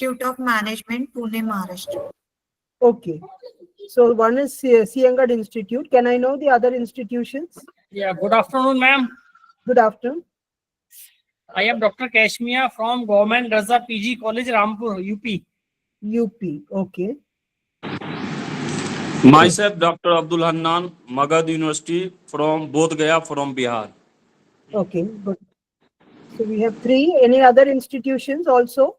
Institute of Management, Pune, Maharashtra. Okay. So one is Siyangad Institute. Can I know the other institutions? Yeah, good afternoon, ma'am. Good afternoon. I am Dr. Kashmia from Government Raza PG College, Rampur, UP. UP. Okay. Myself, Dr. Abdul Hannan, Magad University from Bodh Gaya, from Bihar. Okay, good. So we have 3. Any other institutions also?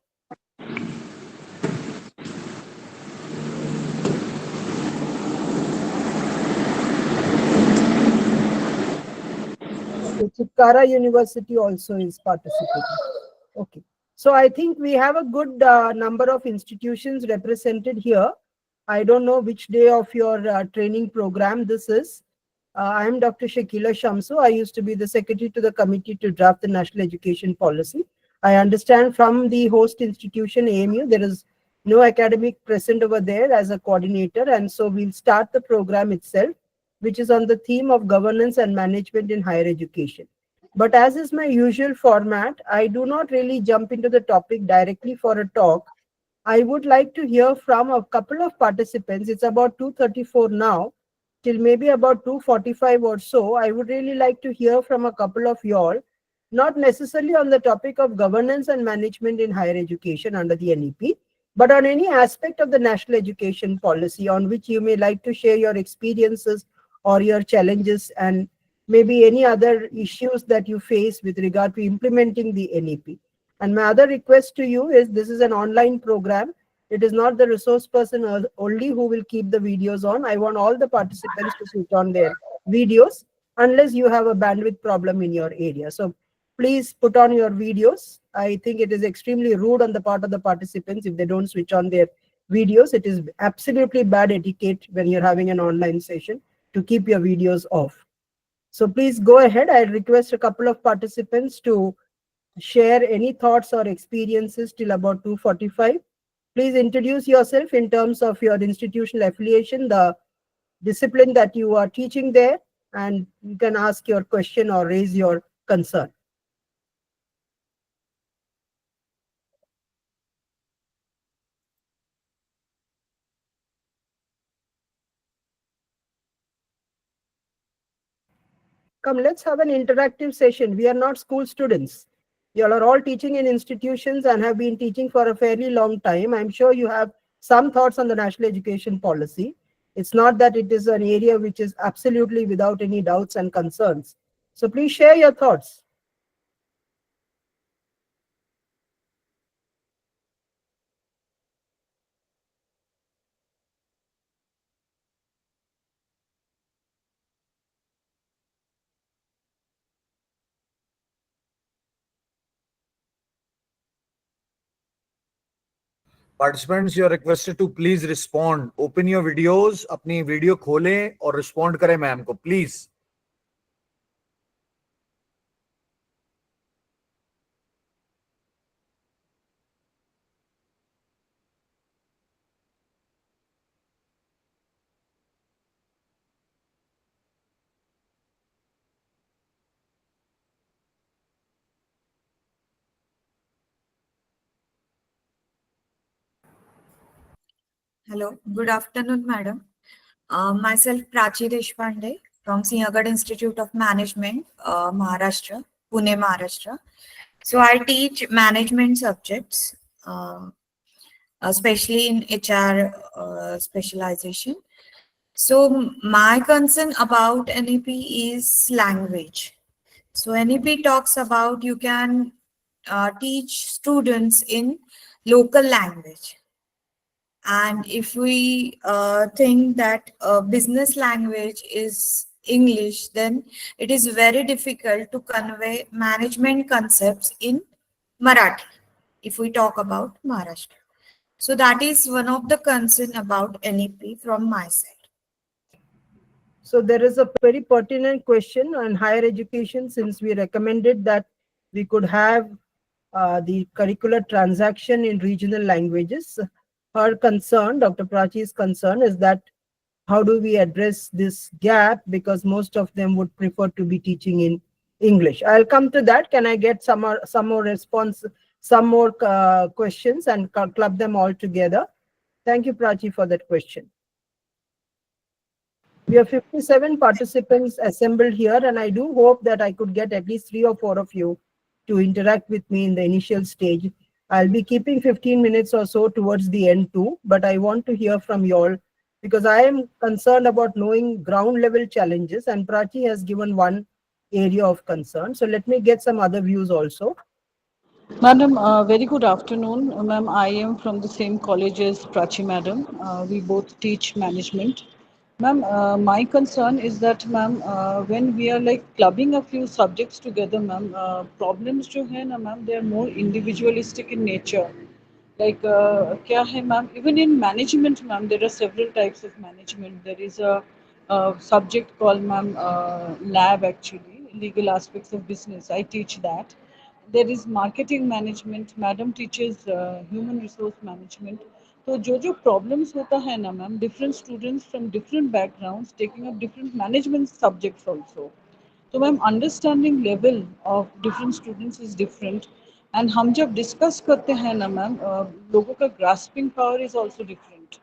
Okay, Chitkara University also is participating. Okay. So I think we have a good number of institutions represented here. I don't know which day of your training program this is. I am Dr. Shakila Shamsu. I used to be the secretary to the committee to draft the national education policy. I understand from the host institution AMU, there is no academic present over there as a coordinator. And so we'll start the program itself, which is on the theme of governance and management in higher education. But as is my usual format, I do not really jump into the topic directly for a talk. I would like to hear from a couple of participants. It's about 2:34 now, till maybe about 2:45 or so. I would really like to hear from a couple of y'all, not necessarily on the topic of governance and management in higher education under the NEP, but on any aspect of the national education policy on which you may like to share your experiences or your challenges, and maybe any other issues that you face with regard to implementing the NEP. And my other request to you is, this is an online program. It is not the resource person only who will keep the videos on. I want all the participants to switch on their videos unless you have a bandwidth problem in your area. So please put on your videos. I think it is extremely rude on the part of the participants if they don't switch on their videos. It is absolutely bad etiquette when you're having an online session to keep your videos off. So please go ahead. I request a couple of participants to share any thoughts or experiences till about 2:45. Please introduce yourself in terms of your institutional affiliation, the discipline that you are teaching there, and you can ask your question or raise your concern. Come, let's have an interactive session. We are not school students. You all are all teaching in institutions and have been teaching for a fairly long time. I'm sure you have some thoughts on the national education policy. It's not that it is an area which is absolutely without any doubts and concerns. So please share your thoughts. Participants, you are requested to please respond. Open your videos, अपनी video खोलें और respond करें ma'am को, please. Hello, good afternoon, madam. Myself, Prachi Deshpande from Sinhagad Institute of Management, Maharashtra, Pune, Maharashtra. So I teach management subjects, especially in HR specialization. So my concern about NEP is language. So NEP talks about you can teach students in local language. And if we think that business language is English, then it is very difficult to convey management concepts in Marathi, if we talk about Maharashtra. So that is one of the concern about NEP from my side. So there is a very pertinent question on higher education, since we recommended that we could have the curricular transaction in regional languages. Her concern, Dr. Prachi's concern, is that how do we address this gap, because most of them would prefer to be teaching in English. I'll come to that. Can I get some more response some more questions and club them all together. Thank you, Prachi, for that question. We have 57 participants assembled here, and I do hope that I could get at least 3 or 4 of you to interact with me in the initial stage. I'll be keeping 15 minutes or so towards the end too, but I want to hear from you all because I am concerned about knowing ground level challenges, and Prachi has given one area of concern. So let me get some other views also. Madam, very good afternoon. Ma'am, I am from the same college as Prachi Madam. We both teach management. Ma'am, my concern is that, ma'am, when we are like clubbing a few subjects together, ma'am, problems जो है ना, ma'am, they are more individualistic in nature. Like, क्या है, ma'am? Even in management, ma'am, there are several types of management. There is a subject called, ma'am, lab actually, legal aspects of business. I teach that. There is marketing management. Madam teaches human resource management. तो जो problems होता है ना, ma'am, different students from different backgrounds taking up different management subjects also. तो ma'am understanding level of different students is different and हम जब discuss करते हैं ना मैम, लोगों का grasping power is also different.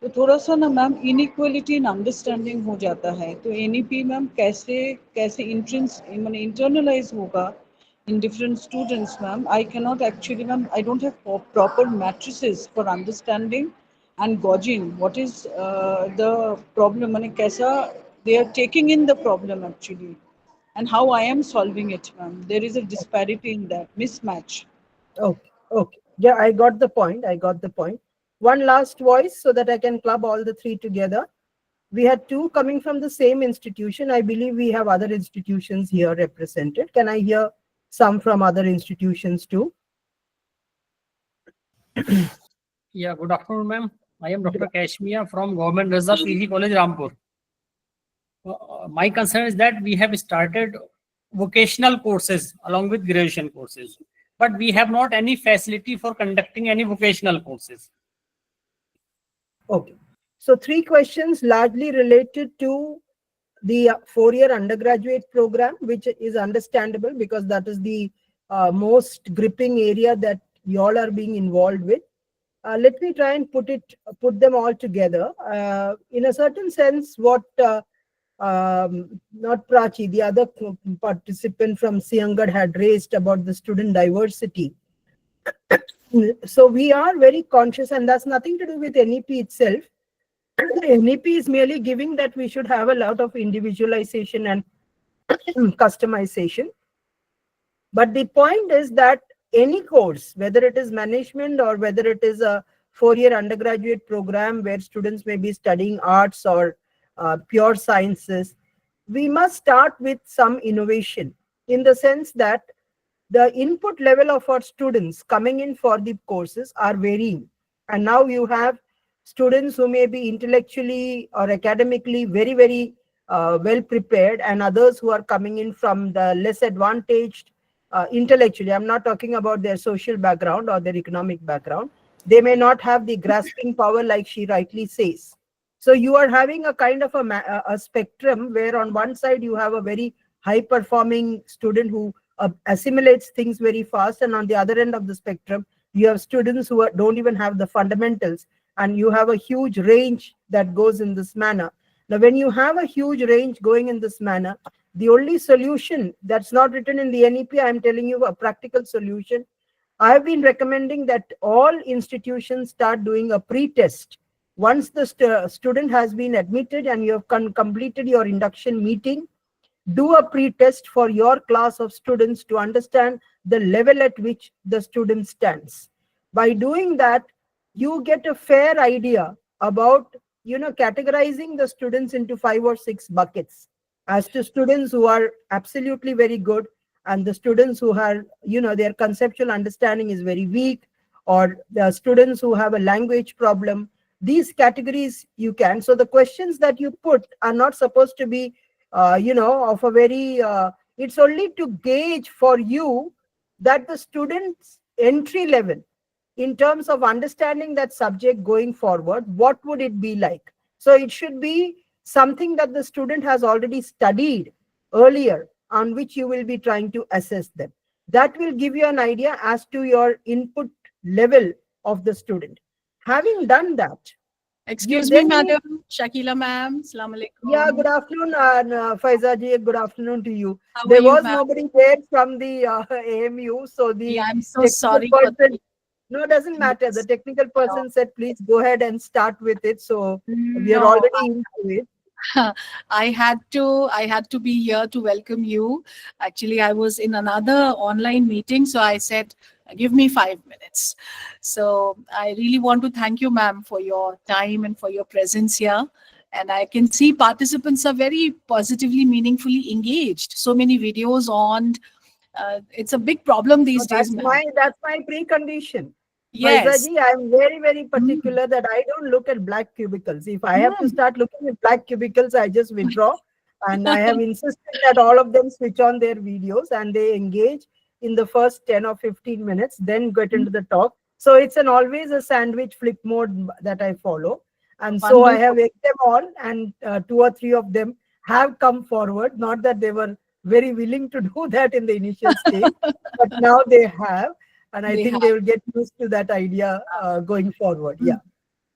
तो थोड़ा सा ना मैम इनइक्वलिटी इन अंडरस्टैंडिंग हो जाता है. तो एनईपी मैम कैसे कैसे मैंने इंटरनलाइज होगा in different students, ma'am. I cannot actually, ma'am, I don't have proper matrices for understanding and gauging what is the problem, and kaisa they are taking in the problem actually, and how I am solving it, ma'am. There is a disparity in that mismatch. Okay, okay. Yeah, I got the point. I got the point. One last voice so that I can club all the 3 together. We had 2 coming from the same institution. I believe we have other institutions here represented. Can I hear some from other institutions too? Yeah, good afternoon, ma'am. I am Dr. Kashmia from Govt Raza PG College, Rampur. My concern is that we have started vocational courses along with graduation courses, but we have not any facility for conducting any vocational courses. Okay. So 3 questions largely related to the 4-year undergraduate program, which is understandable because that is the most gripping area that you all are being involved with. Let me try and put them all together. In a certain sense, what not Prachi, the other participant from Siangad had raised about the student diversity. So we are very conscious, and that's nothing to do with NEP itself. NEP is merely giving that we should have a lot of individualization and customization. But the point is that any course, whether it is management or whether it is a 4-year undergraduate program where students may be studying arts or pure sciences, we must start with some innovation in the sense that the input level of our students coming in for the courses are varying. And now you have students who may be intellectually or academically very, very well prepared, and others who are coming in from the less advantaged intellectually. I'm not talking about their social background or their economic background. They may not have the grasping power like she rightly says. So you are having a kind of a spectrum where on one side you have a very high performing student who assimilates things very fast, and on the other end of the spectrum you have students who don't even have the fundamentals, and you have a huge range that goes in this manner. Now when you have a huge range going in this manner, the only solution that's not written in the NEP, I'm telling you a practical solution. I have been recommending that all institutions start doing a pre-test. Once the student has been admitted and you have completed your induction meeting, do a pre-test for your class of students to understand the level at which the student stands. By doing that, you get a fair idea about, categorizing the students into 5 or 6 buckets as to students who are absolutely very good and the students who are, their conceptual understanding is very weak, or the students who have a language problem. These categories you can. So the questions that you put are not supposed to be, of a very, it's only to gauge for you that the student's entry level in terms of understanding that subject going forward, what would it be like? So it should be something that the student has already studied earlier, on which you will be trying to assess them. That will give you an idea as to your input level of the student. Having done that, Excuse then me, Madam. Shakila ma'am. Assalamu yeah, alaikum. good afternoon, Faiza ji. Good afternoon to you. How are There you, was ma'am? nobody there from the AMU, so Yeah, the I'm so technical sorry for person. No, doesn't matter. The this. technical person said, please go ahead and start with it. So we are No, already into it. I had to be here to welcome you. Actually, I was in another online meeting, so I said, give me 5 minutes. So I really want to thank you, ma'am, for your time and for your presence here. And I can see participants are very positively, meaningfully engaged. So many videos on. It's a big problem No, these days, ma'am. that's my precondition. Faiza Yes. ji, I'm very, very Mm. particular that I don't look at black cubicles. If I have to Mm. start looking at black cubicles, I just withdraw. And I have insisted that all of them switch on their videos and they engage in the first 10 or 15 minutes, then get into the talk. So it's an always a sandwich flip mode that I follow. And so I Wonderful. have egged them on, and 2 or 3 of them have come forward. Not that they were very willing to do that in the initial stage, but now they have, and I They think have. they will get used to that idea going forward. Yeah.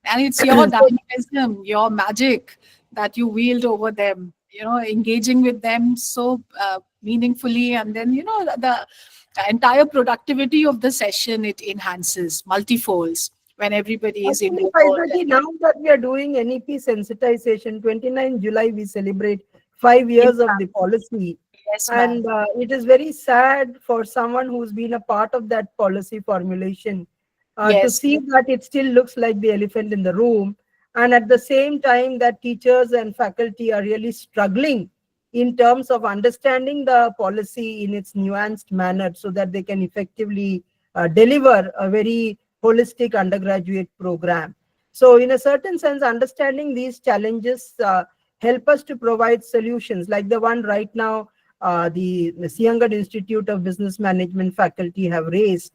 And it's your So dynamism, your magic that you wield over them, engaging with them so meaningfully. And then, the entire productivity of the session, it enhances multifolds when everybody is actually, involved. Faizaji, now that we are doing NEP sensitization, 29 July, we celebrate 5 years of the policy. Yes, ma'am. And it is very sad for someone who's been a part of that policy formulation to Yes. see that it still looks like the elephant in the room. And at the same time, that teachers and faculty are really struggling in terms of understanding the policy in its nuanced manner so that they can effectively deliver a very holistic undergraduate program. So in a certain sense, understanding these challenges help us to provide solutions like the one right now the Siangad Institute of Business Management faculty have raised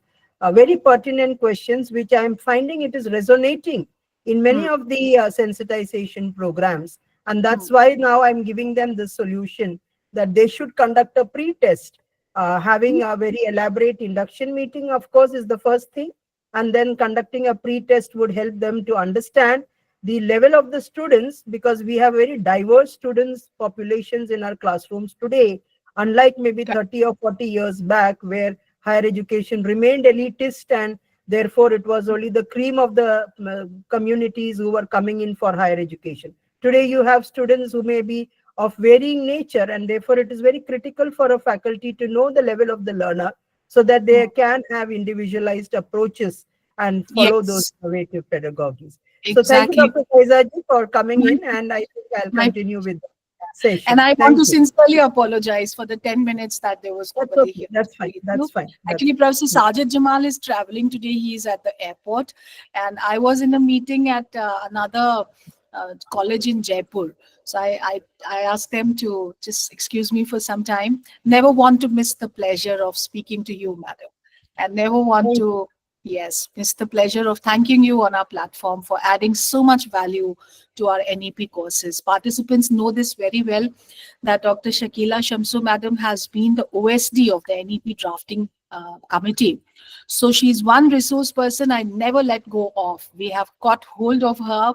very pertinent questions, which I'm finding it is resonating in many Mm. of the sensitization programs. And Mm. that's why now I'm giving them the solution that they should conduct a pre-test. Having a very elaborate induction meeting, of course, is the first thing. And then conducting a pre-test would help them to understand the level of the students, because we have very diverse students populations in our classrooms today, unlike maybe 30 or 40 years back, where higher education remained elitist and therefore it was only the cream of the communities who were coming in for higher education. Today you have students who may be of varying nature, and therefore it is very critical for a faculty to know the level of the learner so that they can have individualized approaches and follow those Yes, innovative pedagogies. So thank you, exactly. Dr. Faizaji, for coming My, in, and I think I'll my continue with the And session. I want Thank to you. sincerely apologize for the 10 minutes that there was That's nobody okay. here. That's fine. That's fine. That's Actually, Professor Sajid Jamal is traveling today. He is at the airport. And I was in a meeting at another college in Jaipur. So I asked them to just excuse me for some time. Never want to miss the pleasure of speaking to you, madam. And never want thank to, yes, miss the pleasure of thanking you on our platform for adding so much value to our NEP courses. Participants know this very well that Dr. Shakila Shamsu madam has been the OSD of the NEP drafting committee. So she's one resource person I never let go of. We have got hold of her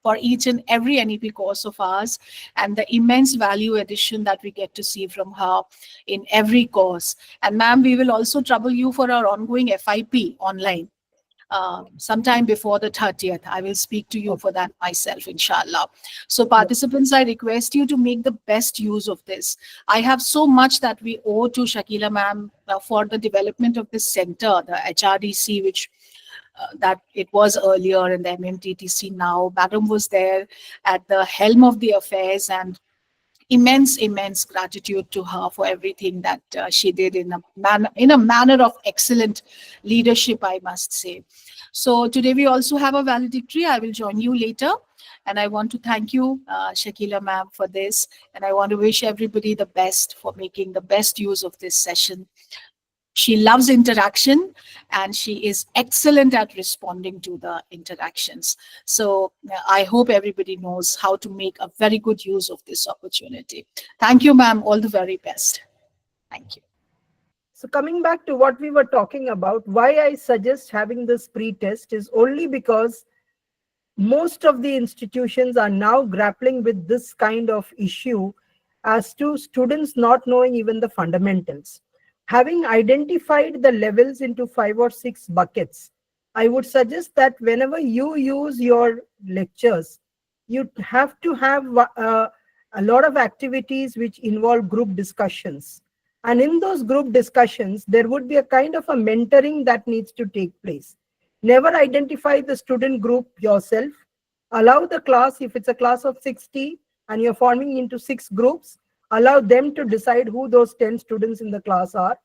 for each and every NEP course of ours, and the immense value addition that we get to see from her in every course. And ma'am, we will also trouble you for our ongoing FIP online sometime before the 30th. I will speak to you for that myself, inshallah. So you. participants, I request you to make the best use of this. I have so much that we owe to Shakila ma'am for the development of this center, the HRDC, which that it was earlier in the MMTTC now. Madam was there at the helm of the affairs, and immense gratitude to her for everything that she did in a manner of excellent leadership, I must say. So today we also have a valedictory. I will join you later. And I want to thank you, Shakila ma'am, for this. And I want to wish everybody the best for making the best use of this session. She loves interaction and she is excellent at responding to the interactions. So I hope everybody knows how to make a very good use of this opportunity. Thank you, ma'am. All the very best. Thank you. So coming back to what we were talking about, why I suggest having this pre-test is only because most of the institutions are now grappling with this kind of issue as to students not knowing even the fundamentals. Having identified the levels into 5 or 6 buckets, I would suggest that whenever you use your lectures, you have to have a lot of activities which involve group discussions. And in those group discussions, there would be a kind of a mentoring that needs to take place. Never identify the student group yourself. Allow the class, if it's a class of 60 and you're forming into 6 groups, allow them to decide who those 10 students in the class are.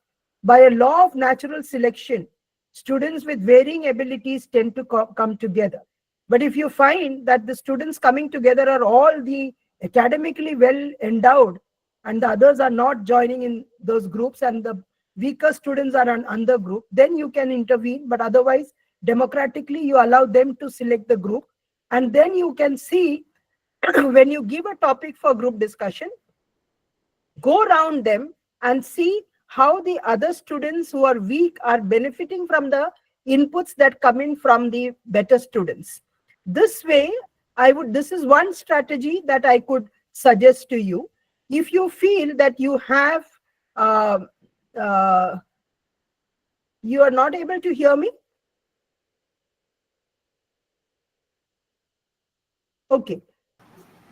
By a law of natural selection, students with varying abilities tend to come together. But if you find that the students coming together are all the academically well endowed and the others are not joining in those groups and the weaker students are on another group, then you can intervene. But otherwise, democratically, you allow them to select the group. And then you can see when you give a topic for group discussion, go around them and see how the other students who are weak are benefiting from the inputs that come in from the better students. This way, this is one strategy that I could suggest to you. If you feel that you have, you are not able to hear me. Okay.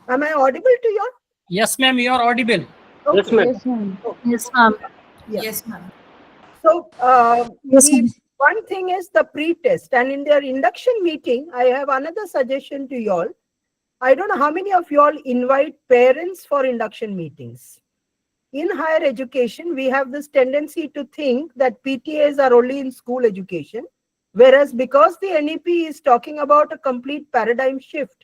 Am I audible to you all? Yes, ma'am, you are audible. Yes, Okay. ma'am. Yes, ma'am. Yeah. Yes, ma'am. So Yes, ma'am. one thing is the pre-test, and in their induction meeting, I have another suggestion to you all. I don't know how many of you all invite parents for induction meetings. In higher education, we have this tendency to think that PTAs are only in school education, whereas because the NEP is talking about a complete paradigm shift,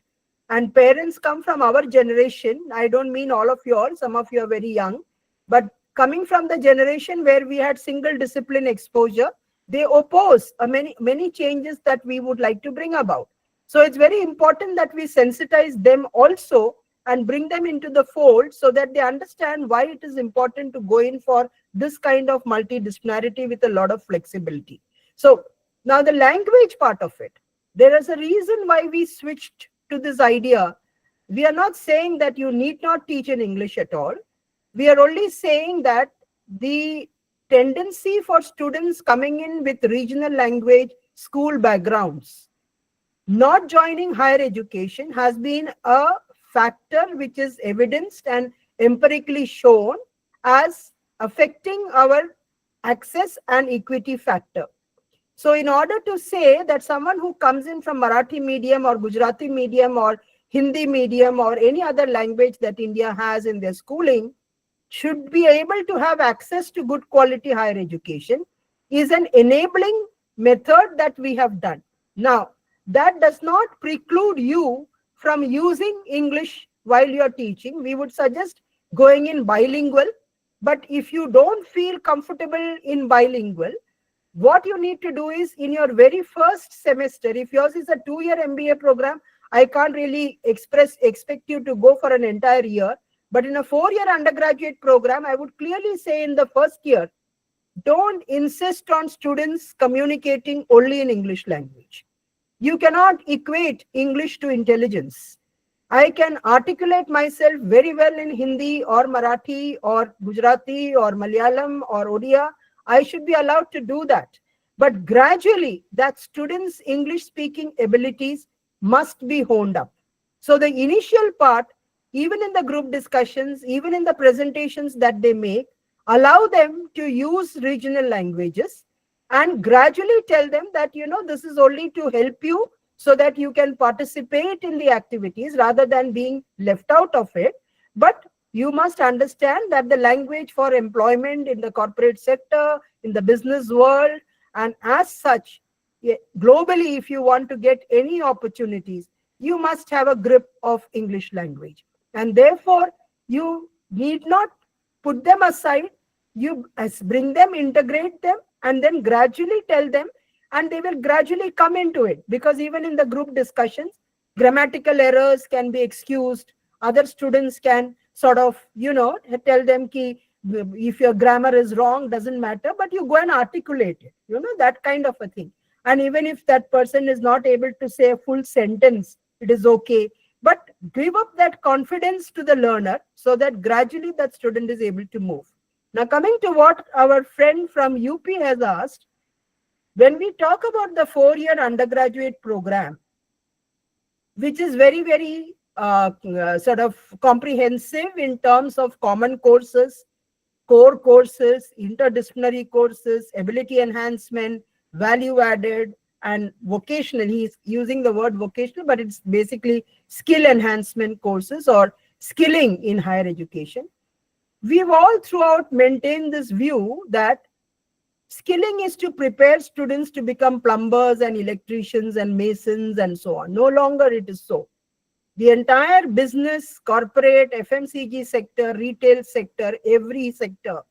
and parents come from our generation, I don't mean all of you all, some of you are very young, but coming from the generation where we had single discipline exposure, they oppose many changes that we would like to bring about. So it's very important that we sensitize them also and bring them into the fold so that they understand why it is important to go in for this kind of multidisciplinarity with a lot of flexibility. So now the language part of it, there is a reason why we switched to this idea. We are not saying that you need not teach in English at all. We are only saying that the tendency for students coming in with regional language school backgrounds not joining higher education has been a factor which is evidenced and empirically shown as affecting our access and equity factor. So in order to say that someone who comes in from Marathi medium or Gujarati medium or Hindi medium or any other language that India has in their schooling should be able to have access to good quality higher education is an enabling method that we have done. Now, that does not preclude you from using English while you're teaching. We would suggest going in bilingual. But if you don't feel comfortable in bilingual, what you need to do is in your very first semester, if yours is a 2-year MBA program, I can't really expect you to go for an entire year. But in a 4-year undergraduate program, I would clearly say in the first year, don't insist on students communicating only in English language. You cannot equate English to intelligence. I can articulate myself very well in Hindi or Marathi or Gujarati or Malayalam or Odia. I should be allowed to do that. But gradually, that students' English speaking abilities must be honed up. So the initial part, even in the group discussions, even in the presentations that they make, allow them to use regional languages and gradually tell them that, this is only to help you so that you can participate in the activities rather than being left out of it. But you must understand that the language for employment in the corporate sector, in the business world, and as such, globally, if you want to get any opportunities, you must have a grip of English language. And therefore, you need not put them aside. You bring them, integrate them, and then gradually tell them, and they will gradually come into it. Because even in the group discussions, grammatical errors can be excused. Other students can sort of, tell them ki if your grammar is wrong, doesn't matter, but you go and articulate it, that kind of a thing. And even if that person is not able to say a full sentence, it is okay. But give up that confidence to the learner so that gradually that student is able to move. Now, coming to what our friend from UP has asked, when we talk about the 4-year undergraduate program, which is very, very sort of comprehensive in terms of common courses, core courses, interdisciplinary courses, ability enhancement, value added, and vocational. He's using the word vocational, but it's basically skill enhancement courses or skilling in higher education. We've all throughout maintained this view that skilling is to prepare students to become plumbers and electricians and masons and so on. No longer it is so. The entire business, corporate, FMCG sector, retail sector, every sector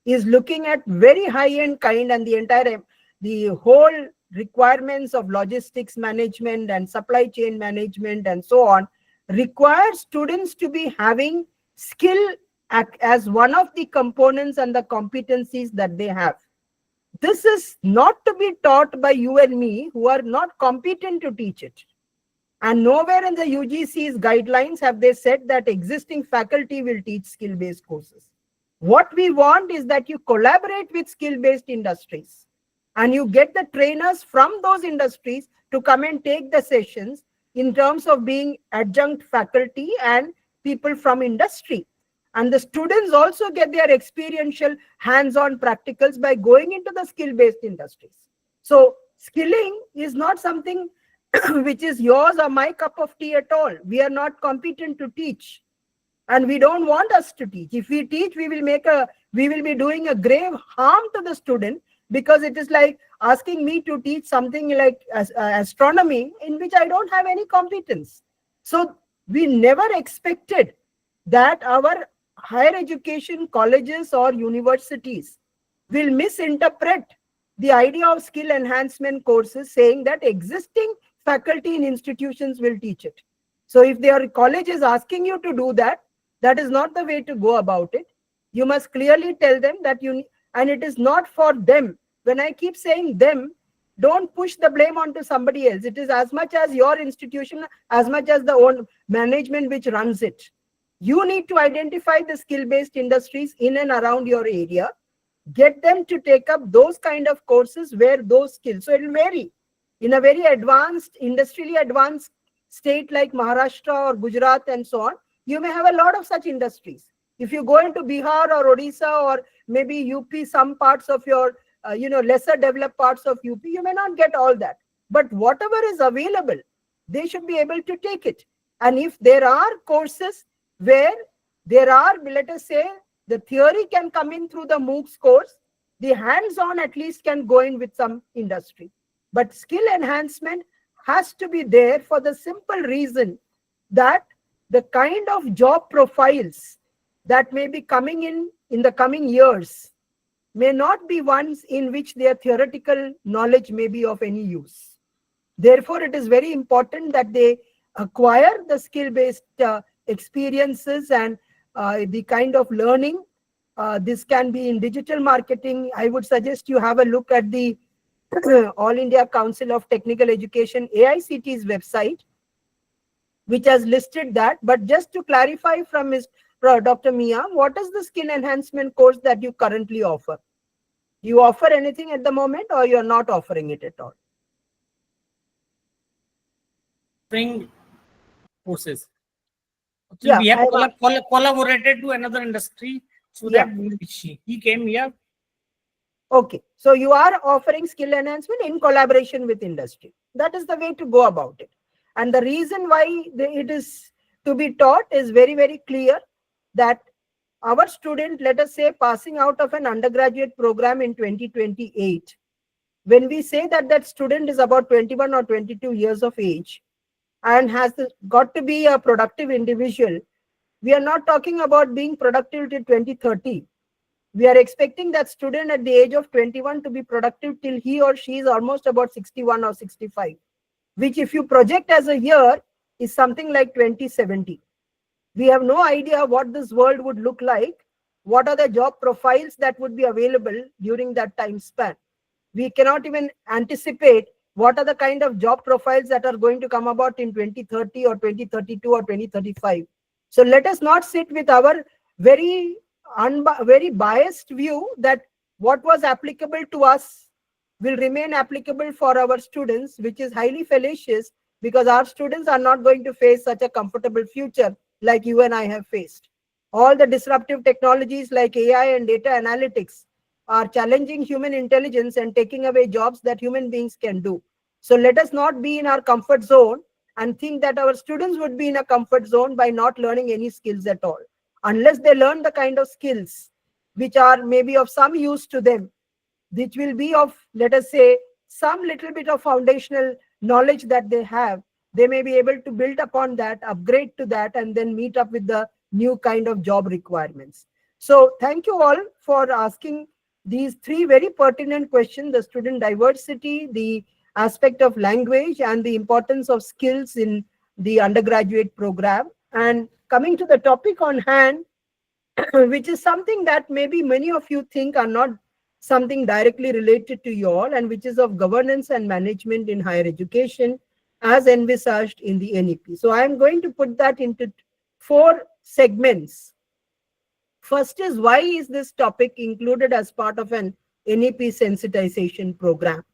is looking at very high-end kind, and the whole requirements of logistics management and supply chain management and so on require students to be having skill as one of the components and the competencies that they have. This is not to be taught by you and me who are not competent to teach it. And nowhere in the UGC's guidelines have they said that existing faculty will teach skill-based courses. What we want is that you collaborate with skill-based industries and you get the trainers from those industries to come and take the sessions in terms of being adjunct faculty and people from industry. And the students also get their experiential hands-on practicals by going into the skill-based industries. So skilling is not something which is yours or my cup of tea at all. We are not competent to teach. And we don't want us to teach. If we teach, we will be doing a grave harm to the student, because it is like asking me to teach something like astronomy in which I don't have any competence. So we never expected that our higher education colleges or universities will misinterpret the idea of skill enhancement courses, saying that existing faculty in institutions will teach it. So if their college is asking you to do that, that is not the way to go about it. You must clearly tell them that and it is not for them. When I keep saying them, don't push the blame onto somebody else. It is as much as your institution, as much as the own management which runs it. You need to identify the skill-based industries in and around your area, get them to take up those kind of courses where those skills, so it will vary. In a very advanced, industrially advanced state like Maharashtra or Gujarat and so on, you may have a lot of such industries. If you go into Bihar or Odisha or maybe UP, some parts of your, lesser developed parts of UP, you may not get all that. But whatever is available, they should be able to take it. And if there are courses where there are, let us say, the theory can come in through the MOOCs course, the hands-on at least can go in with some industry. But skill enhancement has to be there for the simple reason that the kind of job profiles that may be coming in the coming years may not be ones in which their theoretical knowledge may be of any use. Therefore, it is very important that they acquire the skill-based experiences and the kind of learning. This can be in digital marketing. I would suggest you have a look at the All India Council of Technical Education, AICT's website, which has listed that. But just to clarify from Dr. Mia, what is the skill enhancement course that you currently offer? Do you offer anything at the moment, or you're not offering it at all? Offering courses. So Yeah, we have collaborated to another industry so that he came here. Okay, so you are offering skill enhancement in collaboration with industry. That is the way to go about it. And the reason why it is to be taught is very, very clear, that our student, let us say, passing out of an undergraduate program in 2028, when we say that that student is about 21 or 22 years of age and has got to be a productive individual, we are not talking about being productive till 2030. We are expecting that student at the age of 21 to be productive till he or she is almost about 61 or 65, which if you project as a year is something like 2070. We have no idea what this world would look like what are the job profiles that would be available during that time span. We cannot even anticipate what are the kind of job profiles that are going to come about in 2030 or 2032 or 2035. So let us not sit with our very very biased view that what was applicable to us will remain applicable for our students, which is highly fallacious, because our students are not going to face such a comfortable future like you and I have faced. All the disruptive technologies like AI and data analytics are challenging human intelligence and taking away jobs that human beings can do. So let us not be in our comfort zone and think that our students would be in a comfort zone by not learning any skills at all. Unless they learn the kind of skills which are maybe of some use to them, which will be of, let us say, some little bit of foundational knowledge that they have, they may be able to build upon that, upgrade to that, and then meet up with the new kind of job requirements. So thank you all for asking these three very pertinent questions: the student diversity, the aspect of language, and the importance of skills in the undergraduate program. And coming to the topic on hand, which is something that maybe many of you think are not something directly related to you all, and which is of governance and management in higher education as envisaged in the NEP. So I am going to put that into 4 segments. First is, why is this topic included as part of an NEP sensitization program?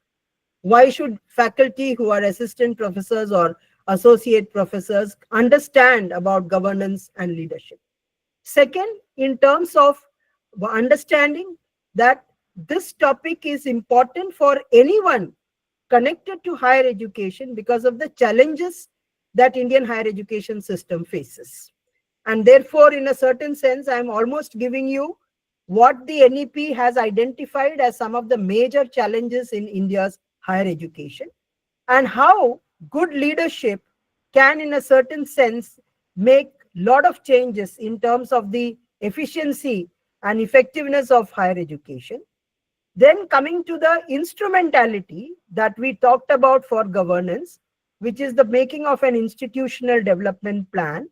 Why should faculty who are assistant professors or associate professors understand about governance and leadership? Second, in terms of understanding that this topic is important for anyone connected to higher education because of the challenges that Indian higher education system faces. And therefore, in a certain sense, I'm almost giving you what the NEP has identified as some of the major challenges in India's higher education, and how good leadership can, in a certain sense, make a lot of changes in terms of the efficiency and effectiveness of higher education. Then coming to the instrumentality that we talked about for governance, which is the making of an institutional development plan.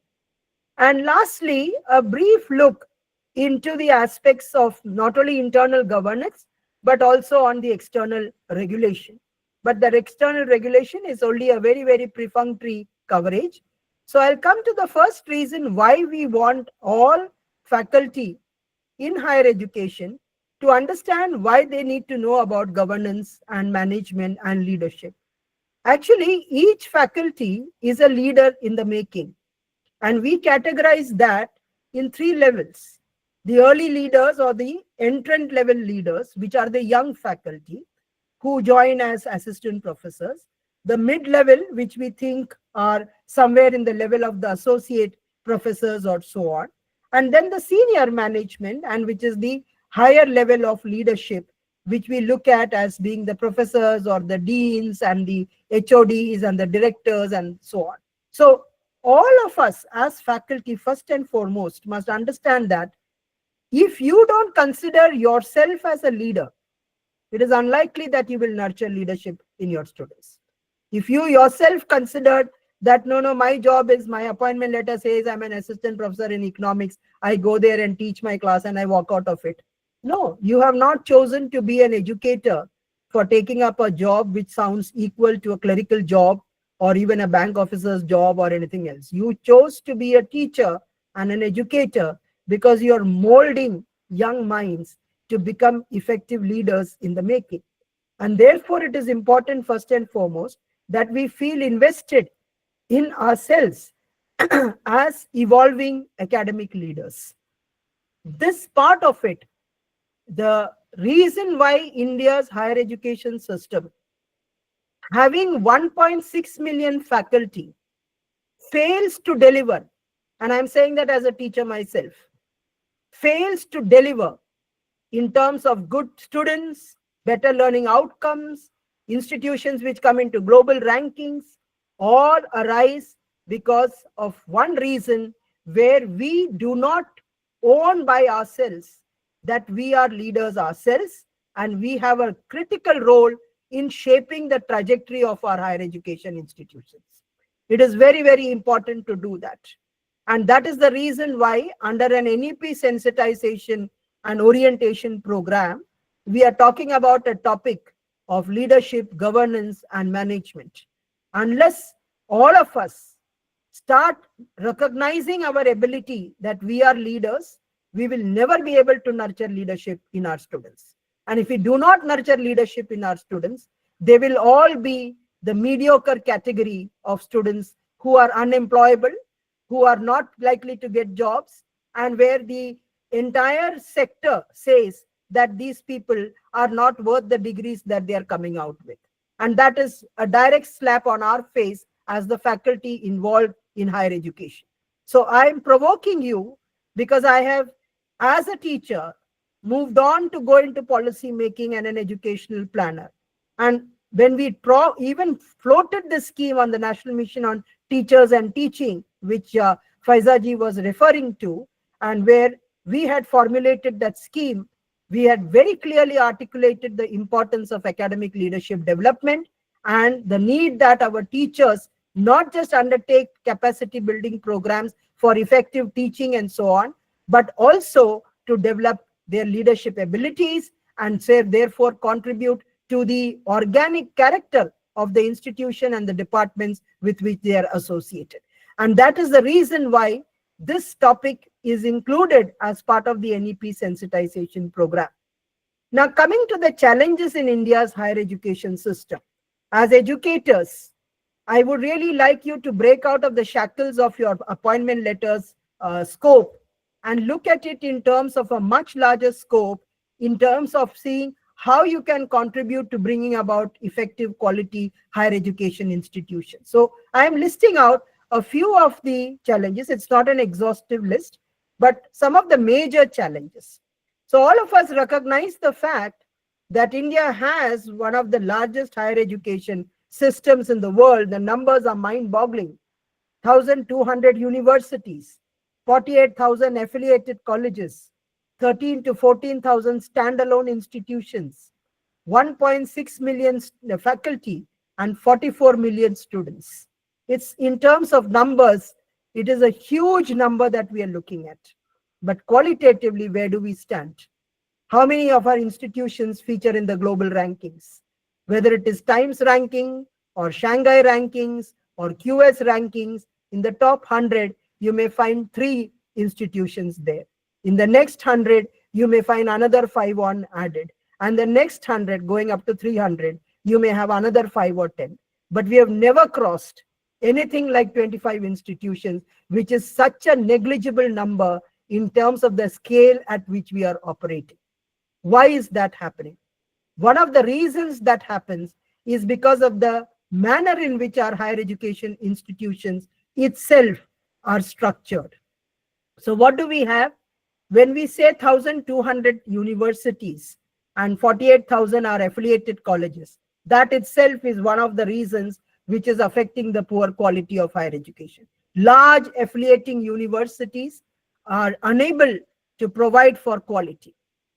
And lastly, a brief look into the aspects of not only internal governance, but also on the external regulation. But that external regulation is only a very, very perfunctory coverage. So I'll come to the first reason why we want all faculty in higher education to understand why they need to know about governance and management and leadership. Actually, each faculty is a leader in the making. And we categorize that in 3 levels: the early leaders or the entrant level leaders, which are the young faculty who join as assistant professors; the mid-level, which we think are somewhere in the level of the associate professors or so on; and then the senior management, and which is the higher level of leadership, which we look at as being the professors or the deans and the HODs and the directors and so on. So all of us as faculty, first and foremost, must understand that if you don't consider yourself as a leader, it is unlikely that you will nurture leadership in your students. If you yourself considered that, no, my job is, my appointment letter says I'm an assistant professor in economics, I go there and teach my class and I walk out of it. No, you have not chosen to be an educator for taking up a job which sounds equal to a clerical job or even a bank officer's job or anything else. You chose to be a teacher and an educator because you're molding young minds to become effective leaders in the making. And therefore, it is important, first and foremost, that we feel invested in ourselves as evolving academic leaders. This part of it, the reason why India's higher education system, having 1.6 million faculty, fails to deliver, and I'm saying that as a teacher myself, fails to deliver in terms of good students, better learning outcomes, institutions which come into global rankings, all arise because of one reason, where we do not own by ourselves that we are leaders ourselves, and we have a critical role in shaping the trajectory of our higher education institutions. It is very, very important to do that. And that is the reason why under an NEP sensitization and orientation program, we are talking about a topic of leadership, governance, and management. Unless all of us start recognizing our ability that we are leaders, we will never be able to nurture leadership in our students. And if we do not nurture leadership in our students, they will all be the mediocre category of students who are unemployable, who are not likely to get jobs, and where the entire sector says that these people are not worth the degrees that they are coming out with. And that is a direct slap on our face as the faculty involved in higher education. So I am provoking you because I have, as a teacher, moved on to go into policy making and an educational planner. And when we even floated the scheme on the National Mission on Teachers and Teaching, which Faizaji was referring to, and where we had formulated that scheme, we had very clearly articulated the importance of academic leadership development and the need that our teachers not just undertake capacity building programs for effective teaching and so on, but also to develop their leadership abilities and therefore contribute to the organic character of the institution and the departments with which they are associated. And that is the reason why this topic is included as part of the NEP sensitization program. Now, coming to the challenges in India's higher education system. As educators, I would really like you to break out of the shackles of your appointment letters scope and look at it in terms of a much larger scope, in terms of seeing how you can contribute to bringing about effective quality higher education institutions. So I am listing out a few of the challenges. It's not an exhaustive list, but some of the major challenges. So all of us recognize the fact that India has one of the largest higher education systems in the world. The numbers are mind-boggling. 1,200 universities, 48,000 affiliated colleges, 13 to 14,000 standalone institutions, 1.6 million faculty, and 44 million students. It's in terms of numbers, it is a huge number that we are looking at. But qualitatively, where do we stand? How many of our institutions feature in the global rankings? Whether it is Times ranking or Shanghai rankings or QS rankings, in the top 100, you may find 3 institutions there. In the next 100, you may find another 5 on added. And the next 100, going up to 300, you may have another 5 or 10. But we have never crossed anything like 25 institutions, which is such a negligible number in terms of the scale at which we are operating. Why is that happening? One of the reasons that happens is because of the manner in which our higher education institutions itself are structured. So what do we have? When we say 1,200 universities and 48,000 are affiliated colleges, that itself is one of the reasons which is affecting the poor quality of higher education. Large affiliating universities are unable to provide for quality.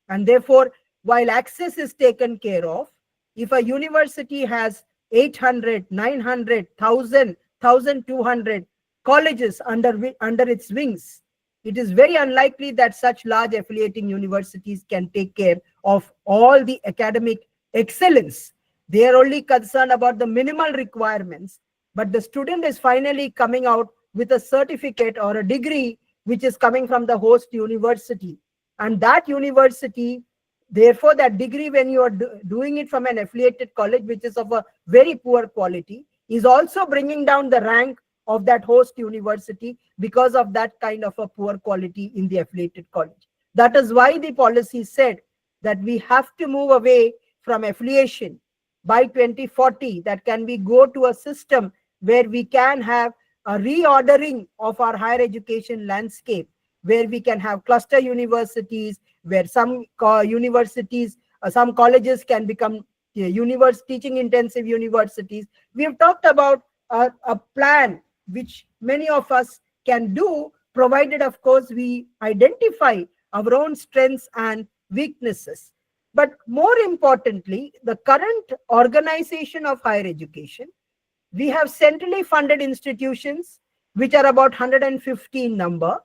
And therefore, while access is taken care of, if a university has 800, 900, 1,000, 1,200 colleges under its wings, it is very unlikely that such large affiliating universities can take care of all the academic excellence. They are only concerned about the minimal requirements, but the student is finally coming out with a certificate or a degree which is coming from the host university. And that university, therefore, that degree, when you are doing it from an affiliated college, which is of a very poor quality, is also bringing down the rank of that host university because of that kind of a poor quality in the affiliated college. That is why the policy said that we have to move away from affiliation by 2040. That can we go to a system where we can have a reordering of our higher education landscape, where we can have cluster universities, where some universities, some colleges can become teaching intensive universities. We have talked about a plan which many of us can do, provided, of course, we identify our own strengths and weaknesses. But more importantly, the current organization of higher education, we have centrally funded institutions, which are about 115 number,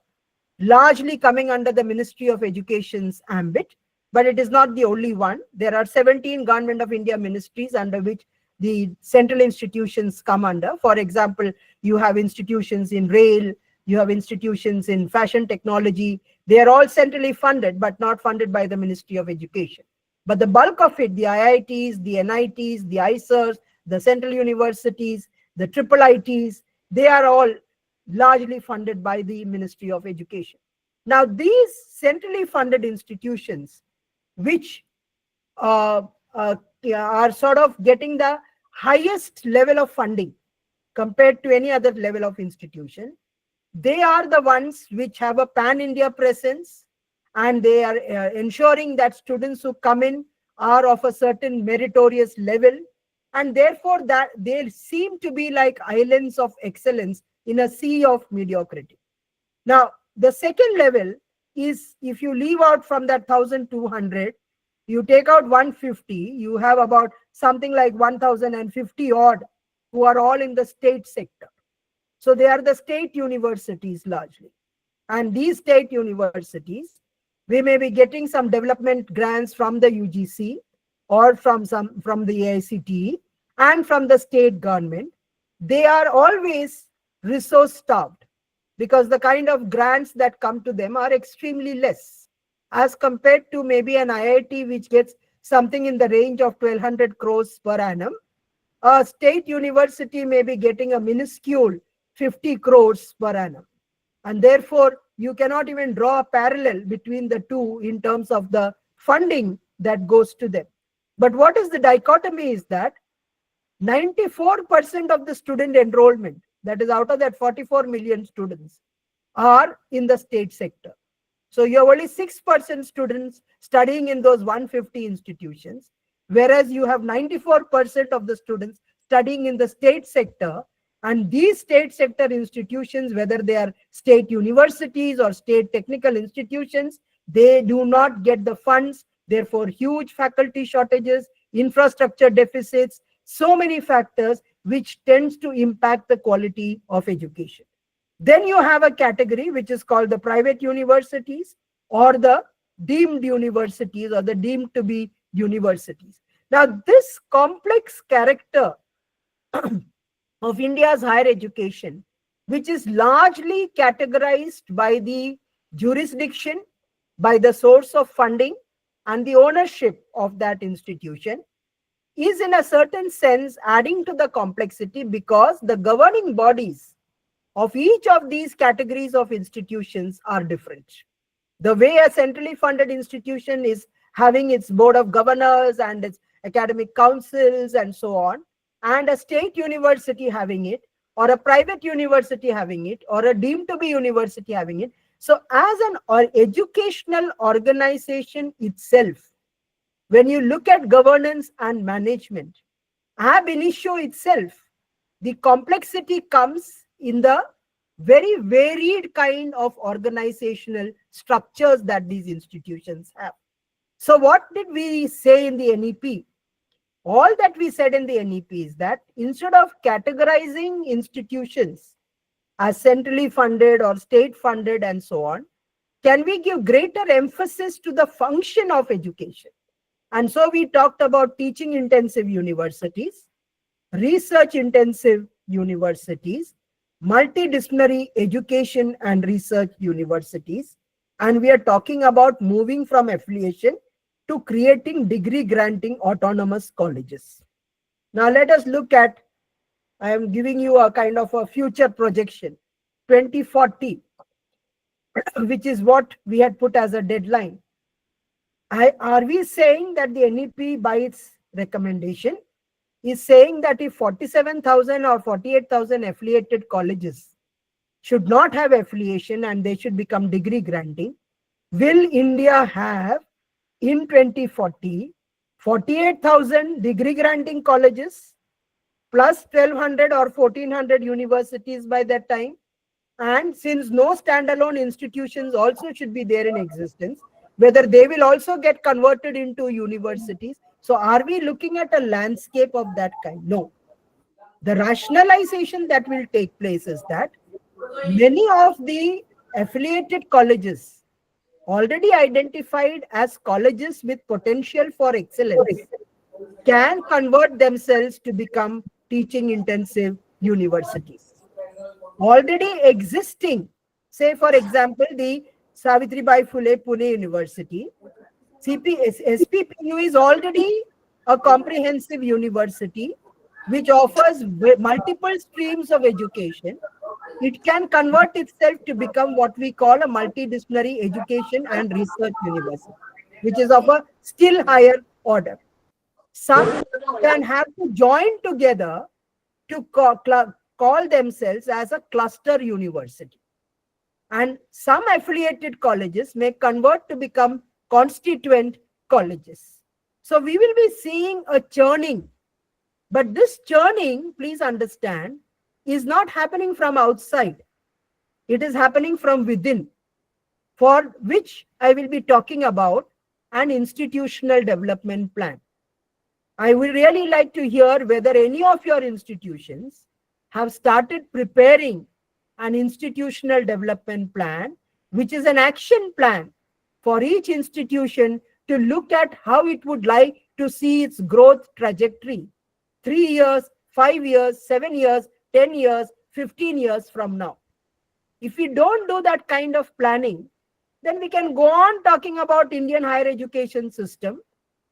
largely coming under the Ministry of Education's ambit, but it is not the only one. There are 17 Government of India ministries under which the central institutions come under. For example, you have institutions in rail, you have institutions in fashion technology. They are all centrally funded, but not funded by the Ministry of Education. But the bulk of it, the IITs, the NITs, the ISERs, the central universities, the triple ITs, they are all largely funded by the Ministry of Education. Now, these centrally funded institutions, which are sort of getting the highest level of funding compared to any other level of institution, they are the ones which have a pan-India presence, and they are ensuring that students who come in are of a certain meritorious level, and therefore that they seem to be like islands of excellence in a sea of mediocrity. Now, the second level is, if you leave out from that 1,200, you take out 150, you have about something like 1,050 odd who are all in the state sector. So they are the state universities largely. And these state universities, we may be getting some development grants from the UGC or from the AICTE and from the state government. They are always resource starved because the kind of grants that come to them are extremely less as compared to maybe an IIT which gets something in the range of 1,200 crores per annum. A state university may be getting a minuscule 50 crores per annum. And therefore, you cannot even draw a parallel between the two in terms of the funding that goes to them. But what is the dichotomy is that 94% of the student enrollment, that is out of that 44 million students, are in the state sector. So you have only 6% students studying in those 150 institutions, whereas you have 94% of the students studying in the state sector. And these state sector institutions, whether they are state universities or state technical institutions, they do not get the funds. Therefore, huge faculty shortages, infrastructure deficits, so many factors which tends to impact the quality of education. Then you have a category which is called the private universities or the deemed universities or the deemed to be universities. Now, this complex character of India's higher education, which is largely categorized by the jurisdiction, by the source of funding, and the ownership of that institution, is in a certain sense adding to the complexity because the governing bodies of each of these categories of institutions are different. The way a centrally funded institution is having its board of governors and its academic councils and so on, and a state university having it, or a private university having it, or a deemed to be university having it. So as an educational organization itself, when you look at governance and management, ab initio itself, the complexity comes in the very varied kind of organizational structures that these institutions have. So what did we say in the NEP? All that we said in the NEP is that instead of categorizing institutions as centrally funded or state funded and so on, can we give greater emphasis to the function of education? And so we talked about teaching intensive universities, research intensive universities, multidisciplinary education and research universities, and we are talking about moving from affiliation to creating degree granting autonomous colleges. Now let us look at, I am giving you a kind of a future projection, 2040, which is what we had put as a deadline. Are we saying that the NEP by its recommendation is saying that if 47,000 or 48,000 affiliated colleges should not have affiliation and they should become degree granting, will India have in 2040 48,000 degree granting colleges plus 1,200 or 1,400 universities by that time? And since no standalone institutions also should be there in existence, whether they will also get converted into universities. So are we looking at a landscape of that kind? No. The rationalization that will take place is that many of the affiliated colleges already identified as colleges with potential for excellence can convert themselves to become teaching intensive universities. Already existing, say for example, the Savitribai Phule Pune University, SPPU is already a comprehensive university which offers multiple streams of education. It can convert itself to become what we call a multidisciplinary education and research university, which is of a still higher order. Some can have to join together to call themselves as a cluster university. And some affiliated colleges may convert to become constituent colleges. So we will be seeing a churning. But this churning, please understand, is not happening from outside. It is happening from within, for which I will be talking about an institutional development plan. I would really like to hear whether any of your institutions have started preparing an institutional development plan, which is an action plan for each institution to look at how it would like to see its growth trajectory 3 years, 5 years, 7 years, 10 years, 15 years from now. If we don't do that kind of planning, then we can go on talking about Indian higher education system,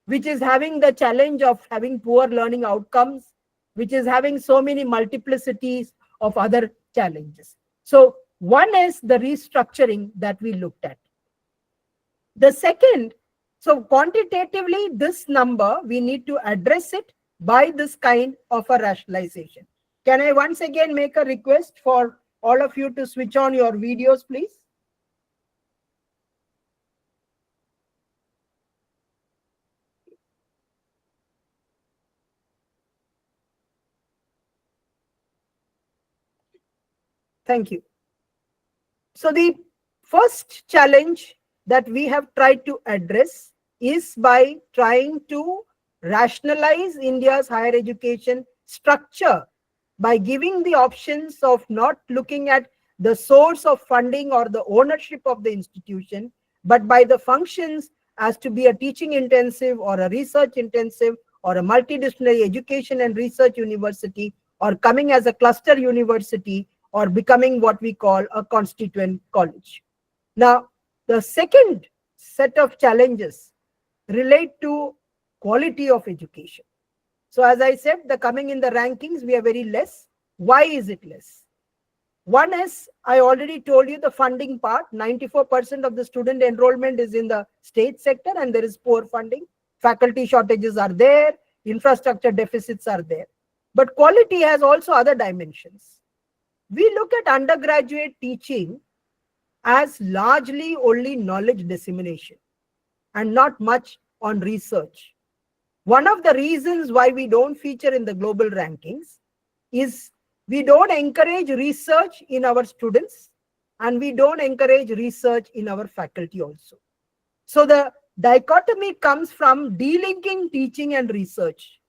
which is having the challenge of having poor learning outcomes, which is having so many multiplicities of other challenges. So one is the restructuring that we looked at. The second, so quantitatively, this number, we need to address it by this kind of a rationalization. Can I once again make a request for all of you to switch on your videos, please? Thank you. So the first challenge that we have tried to address is by trying to rationalize India's higher education structure by giving the options of not looking at the source of funding or the ownership of the institution, but by the functions as to be a teaching intensive or a research intensive or a multidisciplinary education and research university, or coming as a cluster university, or becoming what we call a constituent college. Now, the second set of challenges relate to quality of education. So as I said, the coming in the rankings, we are very less. Why is it less? One is, I already told you the funding part, 94% of the student enrollment is in the state sector and there is poor funding. Faculty shortages are there, infrastructure deficits are there. But quality has also other dimensions. We look at undergraduate teaching as largely only knowledge dissemination and not much on research. One of the reasons why we don't feature in the global rankings is we don't encourage research in our students and we don't encourage research in our faculty also. So the dichotomy comes from delinking teaching and research.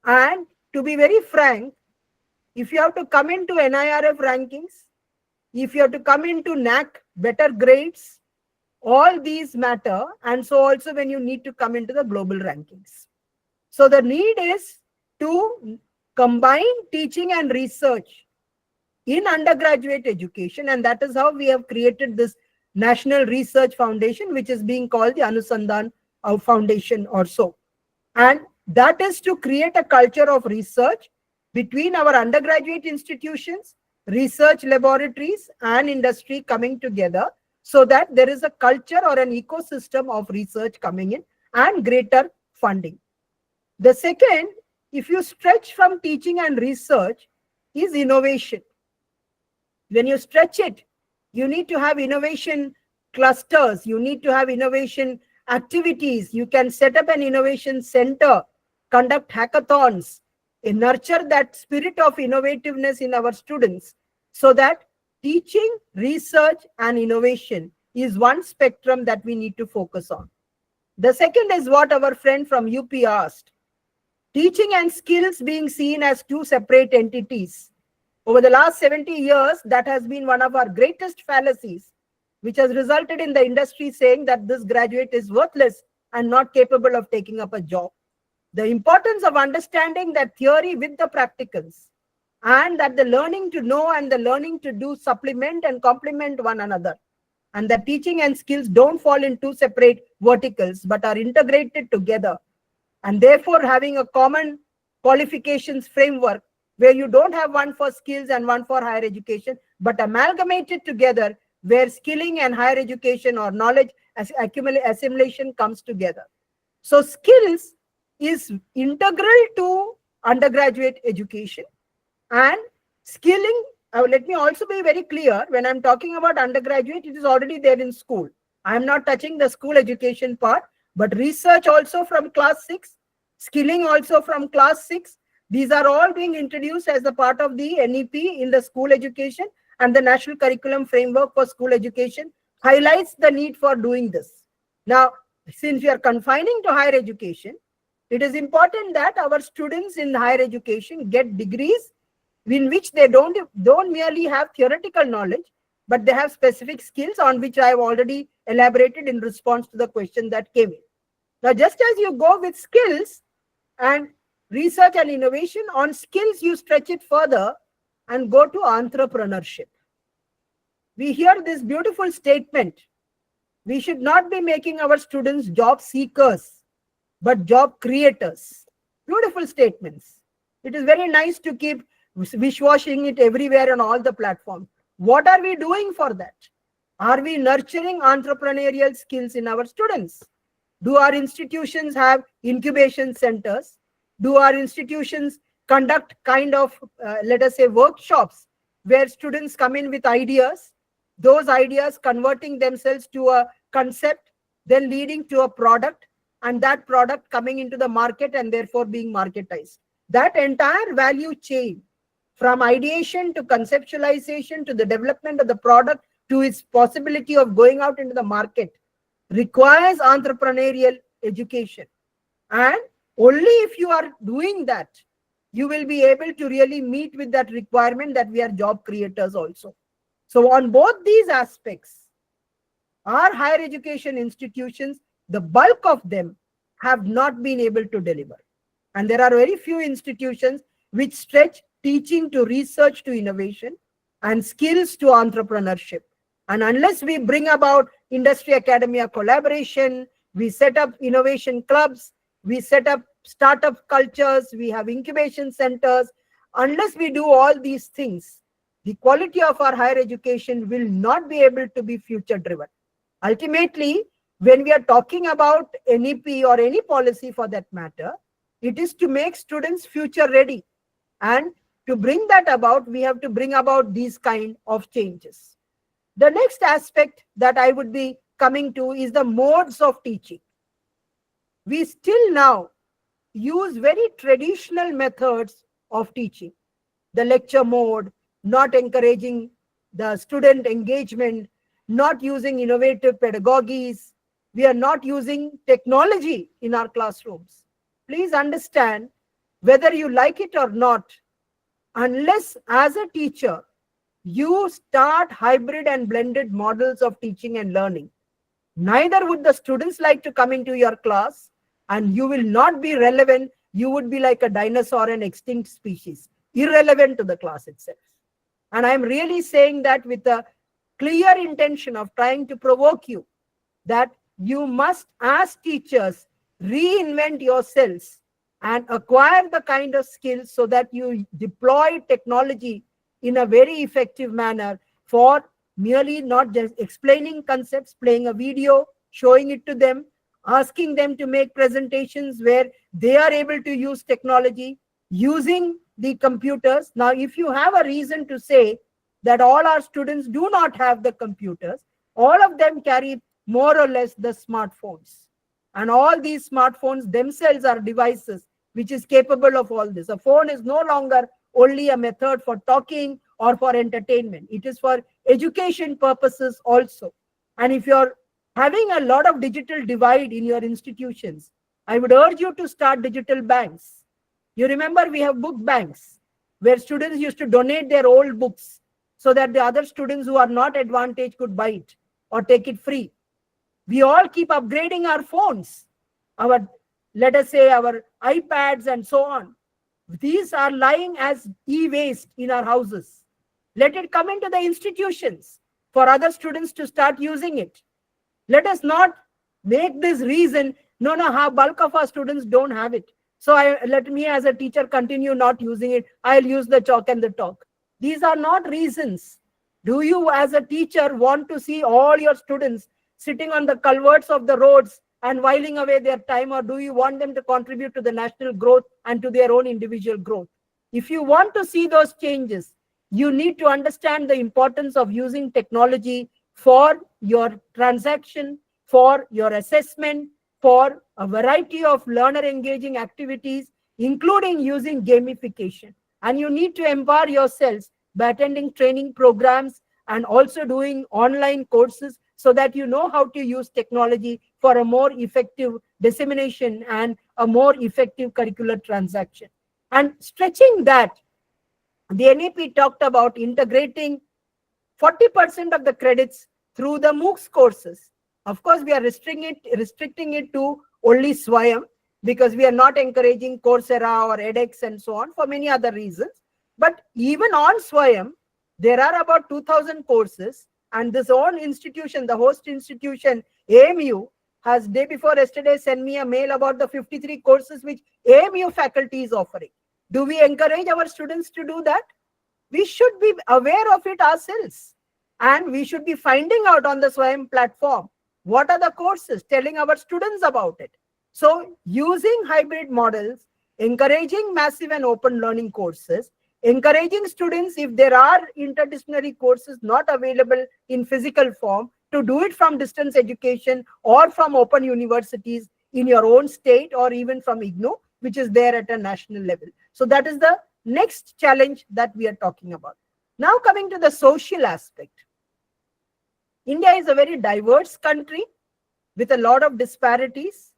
And to be very frank, if you have to come into NIRF rankings, if you have to come into NAC better grades, all these matter. And so also when you need to come into the global rankings. So the need is to combine teaching and research in undergraduate education. And that is how we have created this National Research Foundation, which is being called the Anusandhan Foundation or so. And that is to create a culture of research between our undergraduate institutions, research laboratories, and industry coming together so that there is a culture or an ecosystem of research coming in and greater funding. The second, if you stretch from teaching and research, is innovation. When you stretch it, you need to have innovation clusters, you need to have innovation activities. You can set up an innovation center, conduct hackathons, and nurture that spirit of innovativeness in our students so that teaching, research, and innovation is one spectrum that we need to focus on. The second is what our friend from UP asked. Teaching and skills being seen as two separate entities. Over the last 70 years, that has been one of our greatest fallacies, which has resulted in the industry saying that this graduate is worthless and not capable of taking up a job. The importance of understanding that theory with the practicals, and that the learning to know and the learning to do supplement and complement one another, and that teaching and skills don't fall in two separate verticals but are integrated together, and therefore having a common qualifications framework where you don't have one for skills and one for higher education, but amalgamated together where skilling and higher education or knowledge assimilation comes together. So skills is integral to undergraduate education, and skilling, let me also be very clear, when I'm talking about undergraduate, it is already there in school. I'm not touching the school education part, but research also from class 6, skilling also from class 6. These are all being introduced as a part of the NEP in the school education, and the National Curriculum Framework for School Education highlights the need for doing this. Now, since we are confining to higher education, it is important that our students in higher education get degrees in which they don't merely have theoretical knowledge, but they have specific skills on which I have already elaborated in response to the question that came in. Now, just as you go with skills and research and innovation, on skills you stretch it further and go to entrepreneurship. We hear this beautiful statement: we should not be making our students job seekers, but job creators. Beautiful statements. It is very nice to keep wish-washing it everywhere on all the platforms. What are we doing for that? Are we nurturing entrepreneurial skills in our students? Do our institutions have incubation centers? Do our institutions conduct kind of, let us say, workshops where students come in with ideas, those ideas converting themselves to a concept, then leading to a product, and that product coming into the market and therefore being marketized? That entire value chain, from ideation to conceptualization to the development of the product to its possibility of going out into the market, requires entrepreneurial education. And only if you are doing that, you will be able to really meet with that requirement that we are job creators also. So on both these aspects, our higher education institutions, the bulk of them have not been able to deliver. And there are very few institutions which stretch teaching to research to innovation and skills to entrepreneurship. And unless we bring about industry academia collaboration, we set up innovation clubs, we set up startup cultures, we have incubation centers, unless we do all these things, the quality of our higher education will not be able to be future driven. Ultimately, when we are talking about NEP or any policy for that matter, it is to make students future ready. And to bring that about, we have to bring about these kind of changes. The next aspect that I would be coming to is the modes of teaching. We still now use very traditional methods of teaching. The lecture mode, not encouraging the student engagement, not using innovative pedagogies. We are not using technology in our classrooms. Please understand, whether you like it or not, unless as a teacher, you start hybrid and blended models of teaching and learning, neither would the students like to come into your class, and you will not be relevant. You would be like a dinosaur, an extinct species, irrelevant to the class itself. And I'm really saying that with a clear intention of trying to provoke you, that you must, as teachers, reinvent yourselves and acquire the kind of skills so that you deploy technology in a very effective manner for merely not just explaining concepts, playing a video, showing it to them, asking them to make presentations where they are able to use technology, using the computers. Now, if you have a reason to say that all our students do not have the computers, all of them carry more or less the smartphones. And all these smartphones themselves are devices which is capable of all this. A phone is no longer only a method for talking or for entertainment. It is for education purposes also. And if you're having a lot of digital divide in your institutions, I would urge you to start digital banks. You remember we have book banks. where students used to donate their old books so that the other students who are not advantaged could buy it or take it free. We all keep upgrading our phones, our, let us say, our iPads and so on. These are lying as e-waste in our houses. Let it come into the institutions for other students to start using it. Let us not make this reason, no, how bulk of our students don't have it. So let me as a teacher continue not using it. I'll use the chalk and the talk. These are not reasons. Do you as a teacher want to see all your students sitting on the culverts of the roads and whiling away their time, or do you want them to contribute to the national growth and to their own individual growth? If you want to see those changes, you need to understand the importance of using technology for your transaction, for your assessment, for a variety of learner engaging activities, including using gamification. And you need to empower yourselves by attending training programs and also doing online courses so that you know how to use technology for a more effective dissemination and a more effective curricular transaction. And stretching that, the NEP talked about integrating 40% of the credits through the MOOCs courses. Of course, we are restricting it to only Swayam because we are not encouraging Coursera or edX and so on for many other reasons. But even on Swayam, there are about 2,000 courses, and this own institution, the host institution, AMU, has day before yesterday sent me a mail about the 53 courses which AMU faculty is offering. Do we encourage our students to do that? We should be aware of it ourselves. And we should be finding out on the Swayam platform what are the courses, telling our students about it. So using hybrid models, encouraging massive and open learning courses, encouraging students, if there are interdisciplinary courses not available in physical form, to do it from distance education or from open universities in your own state or even from IGNOU, which is there at a national level. So that is the next challenge that we are talking about. Now coming to the social aspect. India is a very diverse country with a lot of disparities,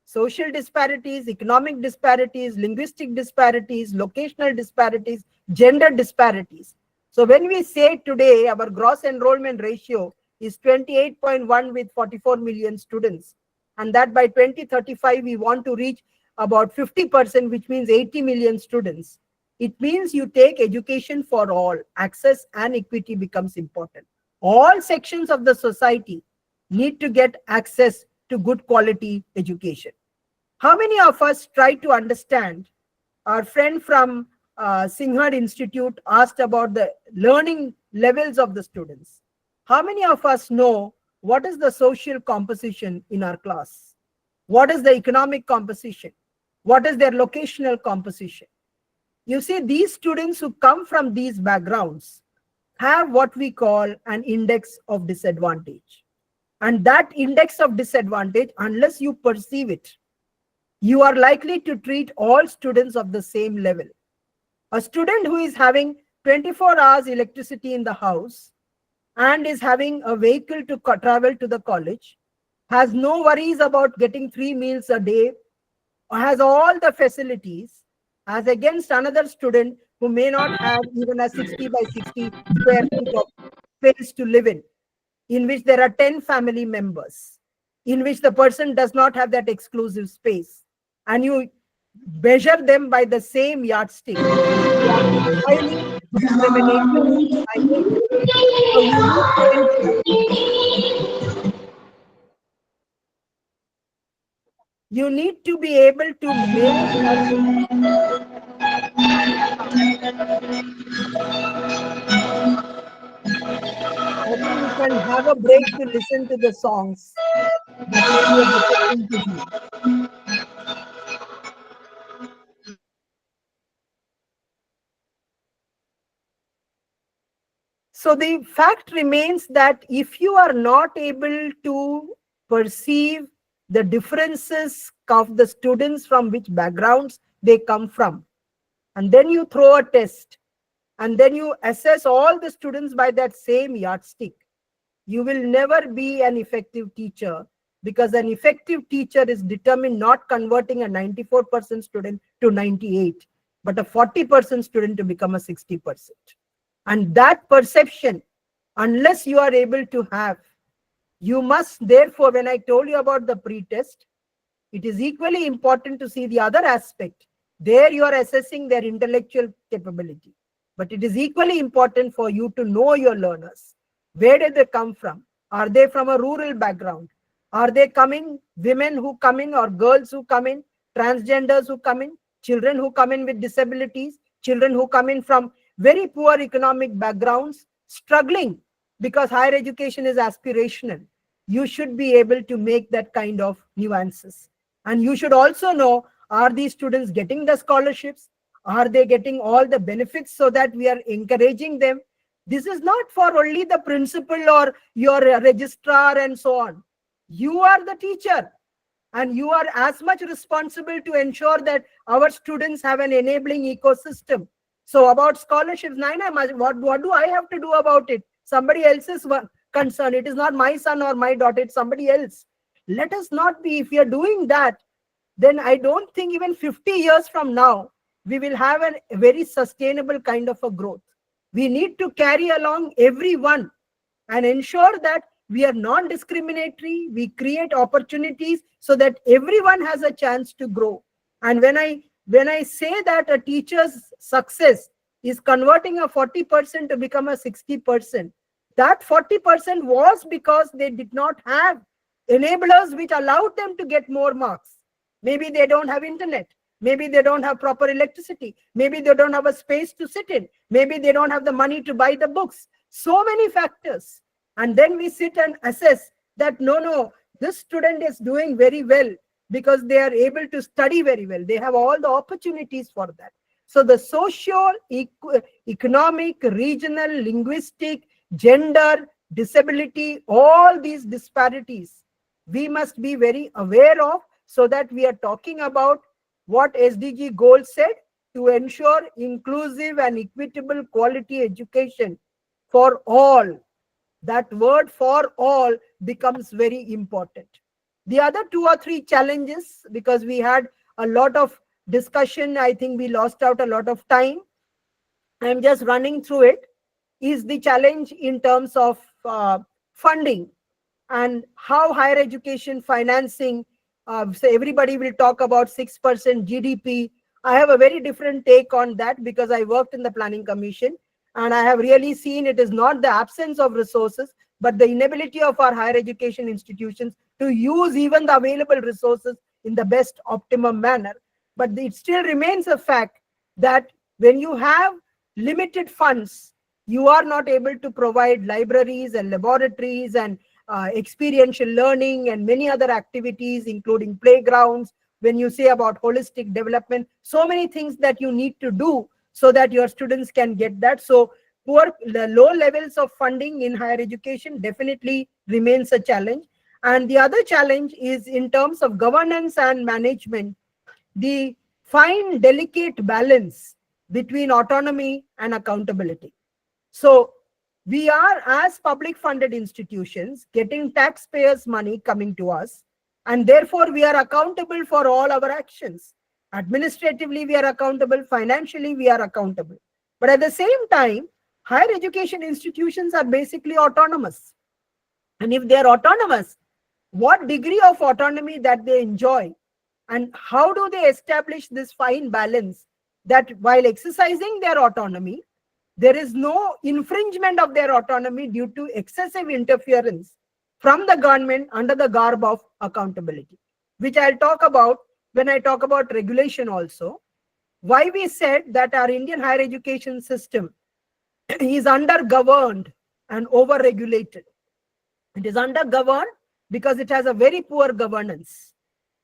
social disparities, economic disparities, linguistic disparities, locational disparities, gender disparities. So when we say today our gross enrollment ratio is 28.1 with 44 million students, and that by 2035 we want to reach about 50%, which means 80 million students. It means you take education for all. Access and equity becomes important. All sections of the society need to get access to good quality education. How many of us try to understand? Our friend from Singhad Institute asked about the learning levels of the students. How many of us know what is the social composition in our class? What is the economic composition? What is their locational composition? You see, these students who come from these backgrounds have what we call an index of disadvantage. And that index of disadvantage, unless you perceive it, you are likely to treat all students of the same level. A student who is having 24 hours electricity in the house and is having a vehicle to travel to the college, has no worries about getting 3 meals a day, has all the facilities, as against another student who may not have even a 60 by 60 square feet of space to live in which there are 10 family members, in which the person does not have that exclusive space, and you measure them by the same yardstick. You are highly discriminating. I think. So you need to be able to make I think we can have a break to listen to the songs. That will be a better thing to do. So the fact remains that if you are not able to perceive the differences of the students from which backgrounds they come from, and then you throw a test, and then you assess all the students by that same yardstick, you will never be an effective teacher, because an effective teacher is determined not converting a 94% student to 98. but a 40% student to become a 60%. And that perception, unless you are able to have, you must, therefore, when I told you about the pre-test, it is equally important to see the other aspect. There you are assessing their intellectual capability. But it is equally important for you to know your learners. Where did they come from? Are they from a rural background? Are they coming, women who come in or girls who come in, transgenders who come in, children who come in with disabilities, children who come in from very poor economic backgrounds, struggling because higher education is aspirational. You should be able to make that kind of nuances. And you should also know, are these students getting the scholarships? Are they getting all the benefits so that we are encouraging them? This is not for only the principal or your registrar and so on. You are the teacher and you are as much responsible to ensure that our students have an enabling ecosystem. So about scholarships, Naina, what do I have to do about it? Somebody else's concern. It is not my son or my daughter, it's somebody else. Let us not be, if we are doing that, then I don't think even 50 years from now, we will have a very sustainable kind of a growth. We need to carry along everyone and ensure that we are non-discriminatory. We create opportunities so that everyone has a chance to grow. And when I say that a teacher's success is converting a 40% to become a 60%, that 40% was because they did not have enablers which allowed them to get more marks. Maybe they don't have internet. Maybe they don't have proper electricity. Maybe they don't have a space to sit in. Maybe they don't have the money to buy the books. So many factors. And then we sit and assess that, no, this student is doing very well because they are able to study very well. They have all the opportunities for that. So the social, economic, regional, linguistic, gender, disability, all these disparities, we must be very aware of, so that we are talking about what SDG goal said, to ensure inclusive and equitable quality education for all. That word for all becomes very important. The other 2 or 3 challenges, because we had a lot of discussion, I think we lost out a lot of time. I'm just running through it. Is the challenge in terms of funding and how higher education financing. So everybody will talk about 6% GDP. I have a very different take on that because I worked in the Planning Commission and I have really seen it is not the absence of resources, but the inability of our higher education institutions to use even the available resources in the best optimum manner. But it still remains a fact that when you have limited funds, you are not able to provide libraries and laboratories and experiential learning and many other activities, including playgrounds. When you say about holistic development, so many things that you need to do so that your students can get that. So the low levels of funding in higher education definitely remains a challenge. And the other challenge is in terms of governance and management, the fine, delicate balance between autonomy and accountability. So we are, as public funded institutions, getting taxpayers' money coming to us, and therefore we are accountable for all our actions. Administratively, we are accountable. Financially, we are accountable. But at the same time, higher education institutions are basically autonomous. And if they are autonomous, what degree of autonomy that they enjoy, and how do they establish this fine balance that while exercising their autonomy, there is no infringement of their autonomy due to excessive interference from the government under the garb of accountability, which I'll talk about when I talk about regulation also. Why we said that our Indian higher education system is under-governed and over-regulated. It is under-governed because it has a very poor governance.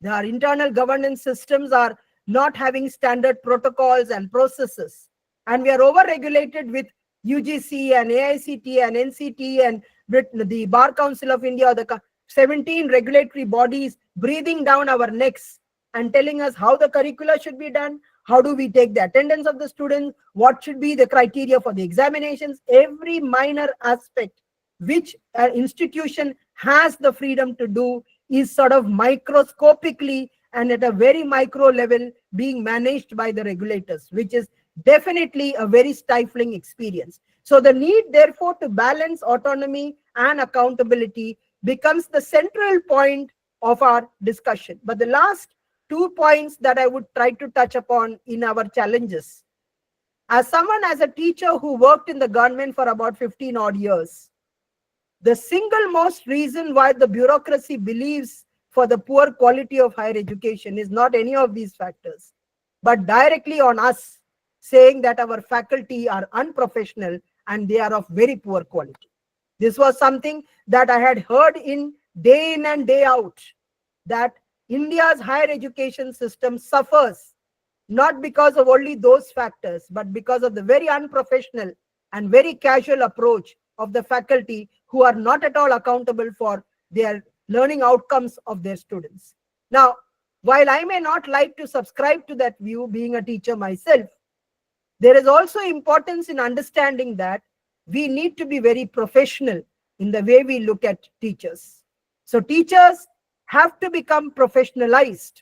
Our internal governance systems are not having standard protocols and processes. And we are over-regulated with UGC and AICT and NCT and the Bar Council of India, the 17 regulatory bodies breathing down our necks and telling us how the curricula should be done, how do we take the attendance of the students, what should be the criteria for the examinations, every minor aspect which an institution has the freedom to do is sort of microscopically and at a very micro level being managed by the regulators, which is definitely a very stifling experience. So the need, therefore, to balance autonomy and accountability becomes the central point of our discussion. But the last 2 points that I would try to touch upon in our challenges. As a teacher who worked in the government for about 15 odd years, the single most reason why the bureaucracy believes for the poor quality of higher education is not any of these factors, but directly on us saying that our faculty are unprofessional and they are of very poor quality. This was something that I had heard in and day out, that India's higher education system suffers not because of only those factors, but because of the very unprofessional and very casual approach of the faculty who are not at all accountable for their learning outcomes of their students. Now, while I may not like to subscribe to that view, being a teacher myself, there is also importance in understanding that we need to be very professional in the way we look at teachers. So teachers have to become professionalized.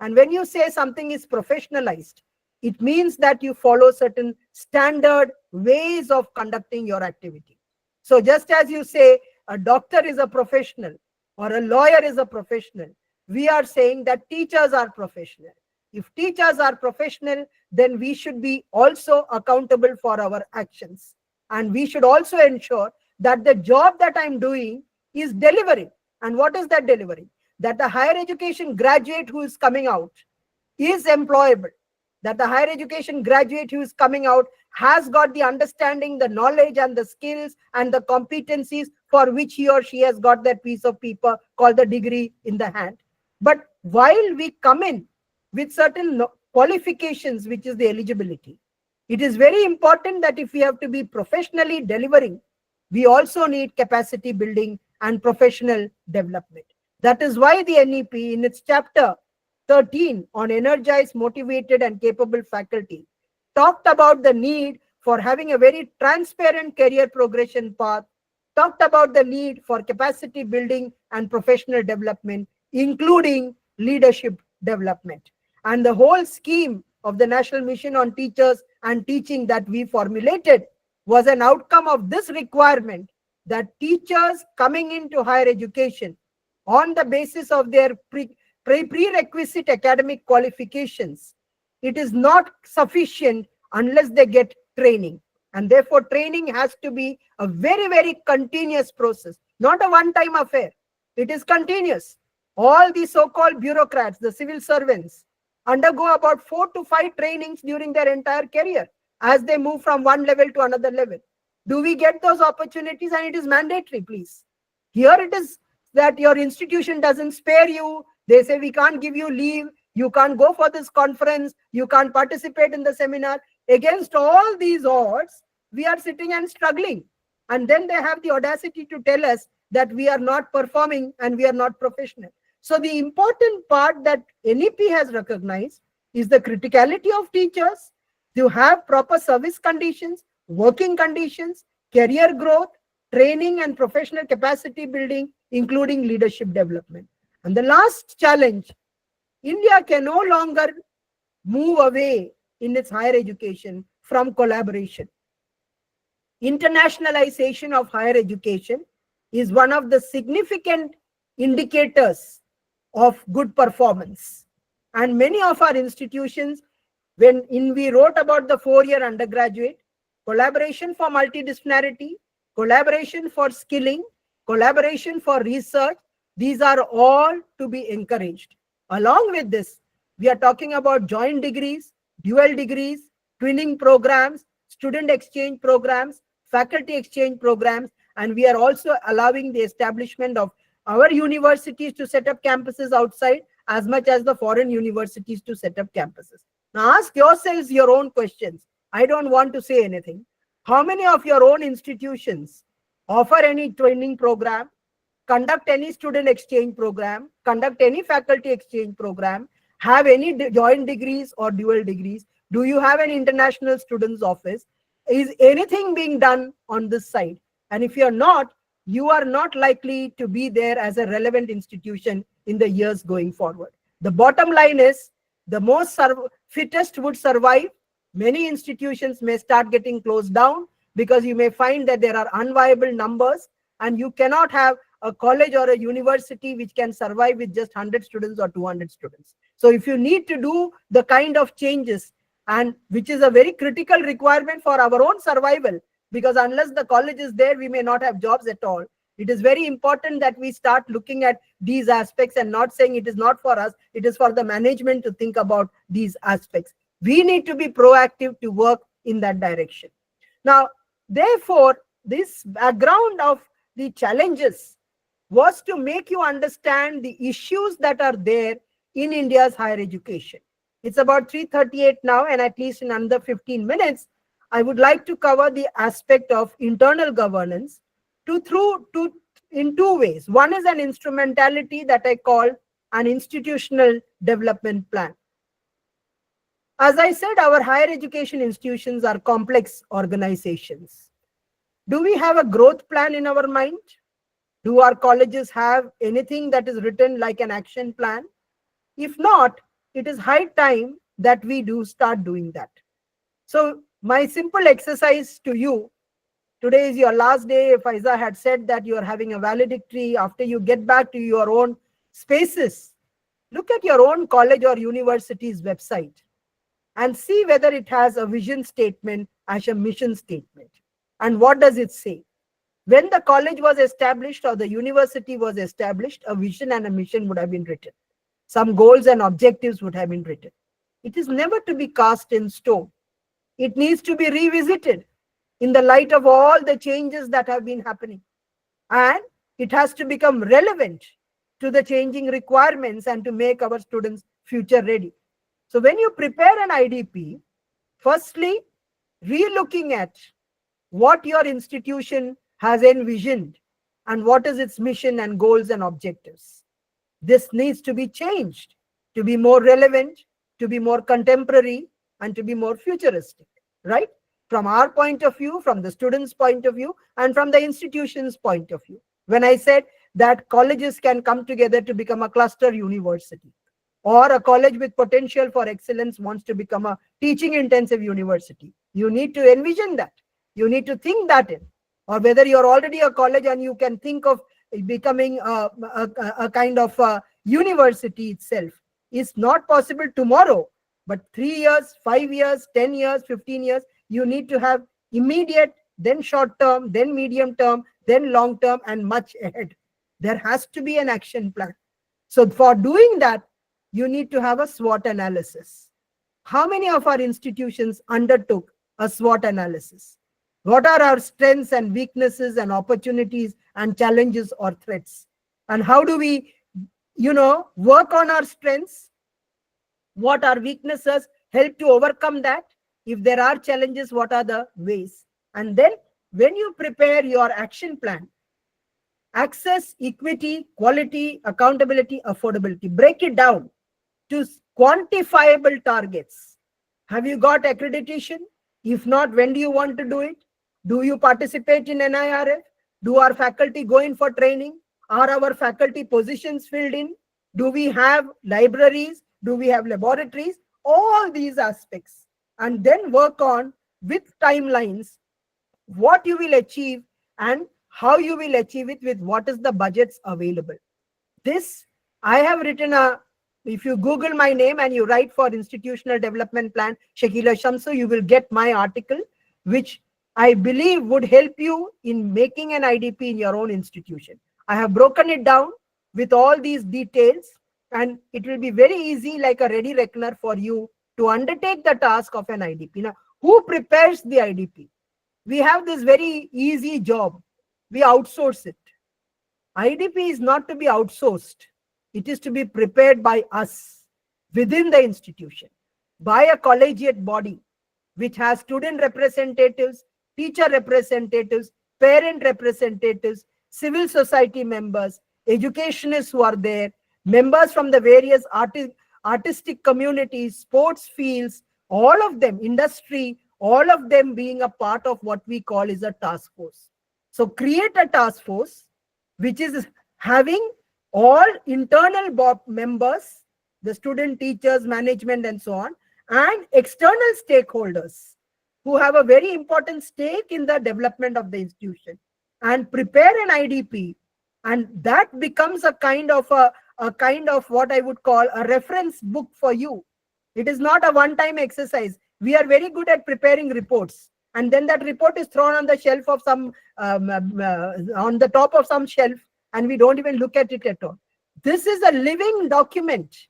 And when you say something is professionalized, it means that you follow certain standard ways of conducting your activity. So just as you say a doctor is a professional or a lawyer is a professional, we are saying that teachers are professional. If teachers are professional, then we should be also accountable for our actions. And we should also ensure that the job that I'm doing is delivering. And what is that delivering? That the higher education graduate who is coming out is employable, that the higher education graduate who is coming out has got the understanding, the knowledge and the skills and the competencies for which he or she has got that piece of paper called the degree in the hand. But while we come in with certain qualifications, which is the eligibility, it is very important that if we have to be professionally delivering, we also need capacity building and professional development. That is why the NEP in its chapter 13 on energized, motivated and capable faculty talked about the need for having a very transparent career progression path, talked about the need for capacity building and professional development, including leadership development. And the whole scheme of the National Mission on Teachers and Teaching that we formulated was an outcome of this requirement, that teachers coming into higher education on the basis of their prerequisite academic qualifications, it is not sufficient unless they get training. And therefore, training has to be a very, very continuous process, not a one-time affair. It is continuous. All the so-called bureaucrats, the civil servants, undergo about 4 to 5 trainings during their entire career as they move from one level to another level. Do we get those opportunities? And it is mandatory, please. Here it is that your institution doesn't spare you. They say, we can't give you leave. You can't go for this conference. You can't participate in the seminar. Against all these odds, we are sitting and struggling. And then they have the audacity to tell us that we are not performing and we are not professional. So the important part that NEP has recognized is the criticality of teachers to have proper service conditions, working conditions, career growth, training and professional capacity building, including leadership development. And the last challenge, India can no longer move away in its higher education from collaboration. Internationalization of higher education is one of the significant indicators of good performance. And many of our institutions, we wrote about the 4-year undergraduate, collaboration for multidisciplinarity, collaboration for skilling, collaboration for research, these are all to be encouraged. Along with this, we are talking about joint degrees, dual degrees, twinning programs, student exchange programs, faculty exchange programs, and we are also allowing the establishment of our universities to set up campuses outside as much as the foreign universities to set up campuses. Now ask yourselves your own questions. I don't want to say anything. How many of your own institutions offer any training program, conduct any student exchange program, conduct any faculty exchange program, have any joint degrees or dual degrees? Do you have an international students office? Is anything being done on this side? And if you're not, you are not likely to be there as a relevant institution in the years going forward. The bottom line is the most fittest would survive. Many institutions may start getting closed down because you may find that there are unviable numbers and you cannot have a college or a university which can survive with just 100 students or 200 students. So if you need to do the kind of changes, and which is a very critical requirement for our own survival, because unless the college is there, we may not have jobs at all. It is very important that we start looking at these aspects and not saying it is not for us, it is for the management to think about these aspects. We need to be proactive to work in that direction. Now, therefore, this background of the challenges was to make you understand the issues that are there in India's higher education. It's about 3:38 now, and at least in under 15 minutes, I would like to cover the aspect of internal governance in two ways. One is an instrumentality that I call an institutional development plan. As I said, our higher education institutions are complex organizations. Do we have a growth plan in our mind? Do our colleges have anything that is written like an action plan? If not, it is high time that we do start doing that. So my simple exercise to you, today is your last day. Faiza had said that you are having a valedictory. After you get back to your own spaces, look at your own college or university's website and see whether it has a vision statement as a mission statement. And what does it say? When the college was established or the university was established, a vision and a mission would have been written. Some goals and objectives would have been written. It is never to be cast in stone. It needs to be revisited in the light of all the changes that have been happening. And it has to become relevant to the changing requirements and to make our students future ready. So when you prepare an IDP, firstly, re-looking at what your institution has envisioned and what is its mission and goals and objectives. This needs to be changed to be more relevant, to be more contemporary, and to be more futuristic, right? From our point of view, from the students' point of view, and from the institution's point of view. When I said that colleges can come together to become a cluster university, or a college with potential for excellence wants to become a teaching intensive university, you need to envision that. You need to think that in. Or whether you're already a college and you can think of becoming a kind of a university itself, is not possible tomorrow, but 3 years, 5 years, 10 years, 15 years, you need to have immediate, then short term, then medium term, then long term, and much ahead. There has to be an action plan. So for doing that, you need to have a SWOT analysis. How many of our institutions undertook a SWOT analysis? What are our strengths and weaknesses and opportunities and challenges or threats? And how do we, work on our strengths? What are weaknesses? Help to overcome that. If there are challenges, what are the ways? And then when you prepare your action plan, access, equity, quality, accountability, affordability, break it down to quantifiable targets. Have you got accreditation? If not, when do you want to do it? Do you participate in NIRF? Do our faculty go in for training? Are our faculty positions filled in? Do we have libraries? Do we have laboratories? All these aspects. And then work on, with timelines, what you will achieve and how you will achieve it with what is the budgets available. This, I have written if you Google my name and you write for Institutional Development Plan, Shakila Shamsu, you will get my article, which I believe would help you in making an IDP in your own institution. I have broken it down with all these details, and it will be very easy, like a ready reckoner, for you to undertake the task of an IDP. Now, who prepares the IDP? We have this very easy job. We outsource it. IDP is not to be outsourced. It is to be prepared by us within the institution, by a collegiate body, which has student representatives, teacher representatives, parent representatives, civil society members, educationists who are there, members from the various artistic communities, sports fields, all of them, industry, all of them being a part of what we call is a task force. So create a task force which is having all internal members the student, teachers, management, and so on, and external stakeholders who have a very important stake in the development of the institution, and prepare an IDP. And that becomes a kind of what I would call a reference book for you. It is not a one-time exercise. We are very good at preparing reports, and then that report is thrown on the shelf of some on the top of some shelf, and we don't even look at it at all. This is a living document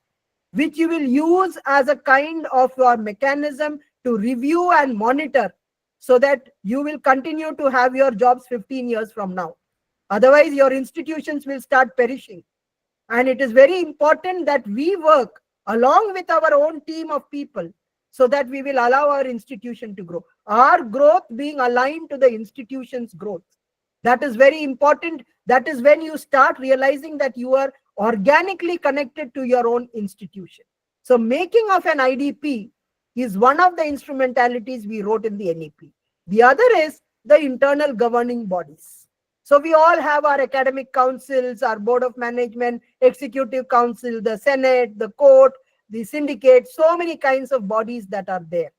which you will use as a kind of your mechanism to review and monitor, so that you will continue to have your jobs 15 years from now. Otherwise, your institutions will start perishing. And it is very important that we work along with our own team of people, so that we will allow our institution to grow. Our growth being aligned to the institution's growth. That is very important. That is when you start realizing that you are organically connected to your own institution. So making of an IDP is one of the instrumentalities we wrote in the NEP. The other is the internal governing bodies. So we all have our academic councils, our board of management, executive council, the Senate, the court, the syndicate, so many kinds of bodies that are there.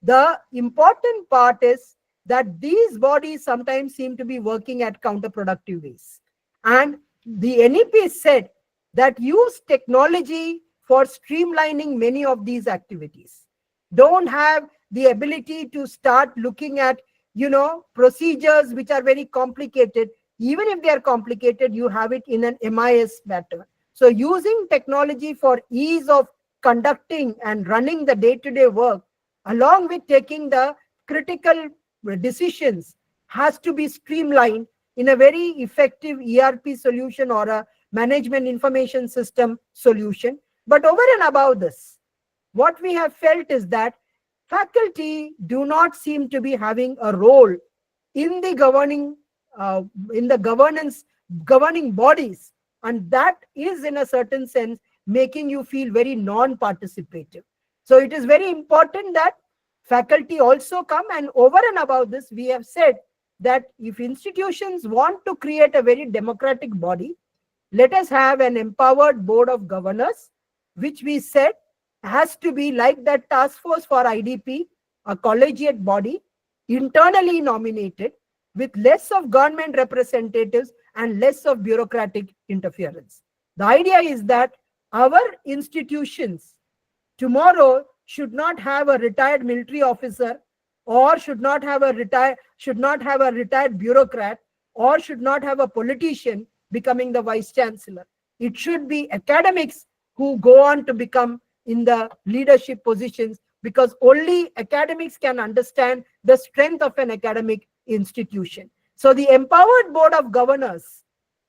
The important part is that these bodies sometimes seem to be working at counterproductive ways. And the NEP said that use technology for streamlining many of these activities. Don't have the ability to start looking at, procedures which are very complicated. Even if they are complicated, you have it in an MIS pattern. So using technology for ease of conducting and running the day-to-day work, along with taking the critical decisions, has to be streamlined in a very effective ERP solution or a management information system solution. But over and above this, what we have felt is that faculty do not seem to be having a role in the governing bodies, and that is in a certain sense making you feel very non-participative. So it is very important that faculty also come, and over and above this, we have said that if institutions want to create a very democratic body, let us have an empowered board of governors, which we said has to be like that task force for IDP, a collegiate body, internally nominated, with less of government representatives and less of bureaucratic interference. The idea is that our institutions tomorrow should not have a retired military officer, or should not have a retired bureaucrat, or should not have a politician becoming the vice chancellor. It should be academics who go on to become in the leadership positions, because only academics can understand the strength of an academic institution. So the empowered board of governors